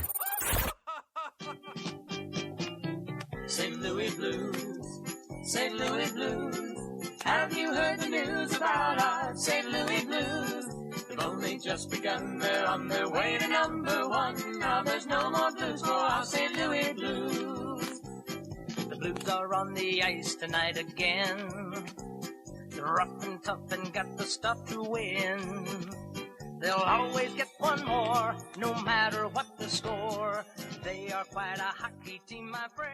St. Louis Blues, St. Louis Blues. Have you heard the news about our St. Louis Blues? They've only just begun, they're on their way to number one. Now there's no more blues for our St. Louis Blues. The Blues are on the ice tonight again. They're rough and tough and got the stuff to win. They'll always get one more, no matter what the score. They are quite a hockey team, my friend.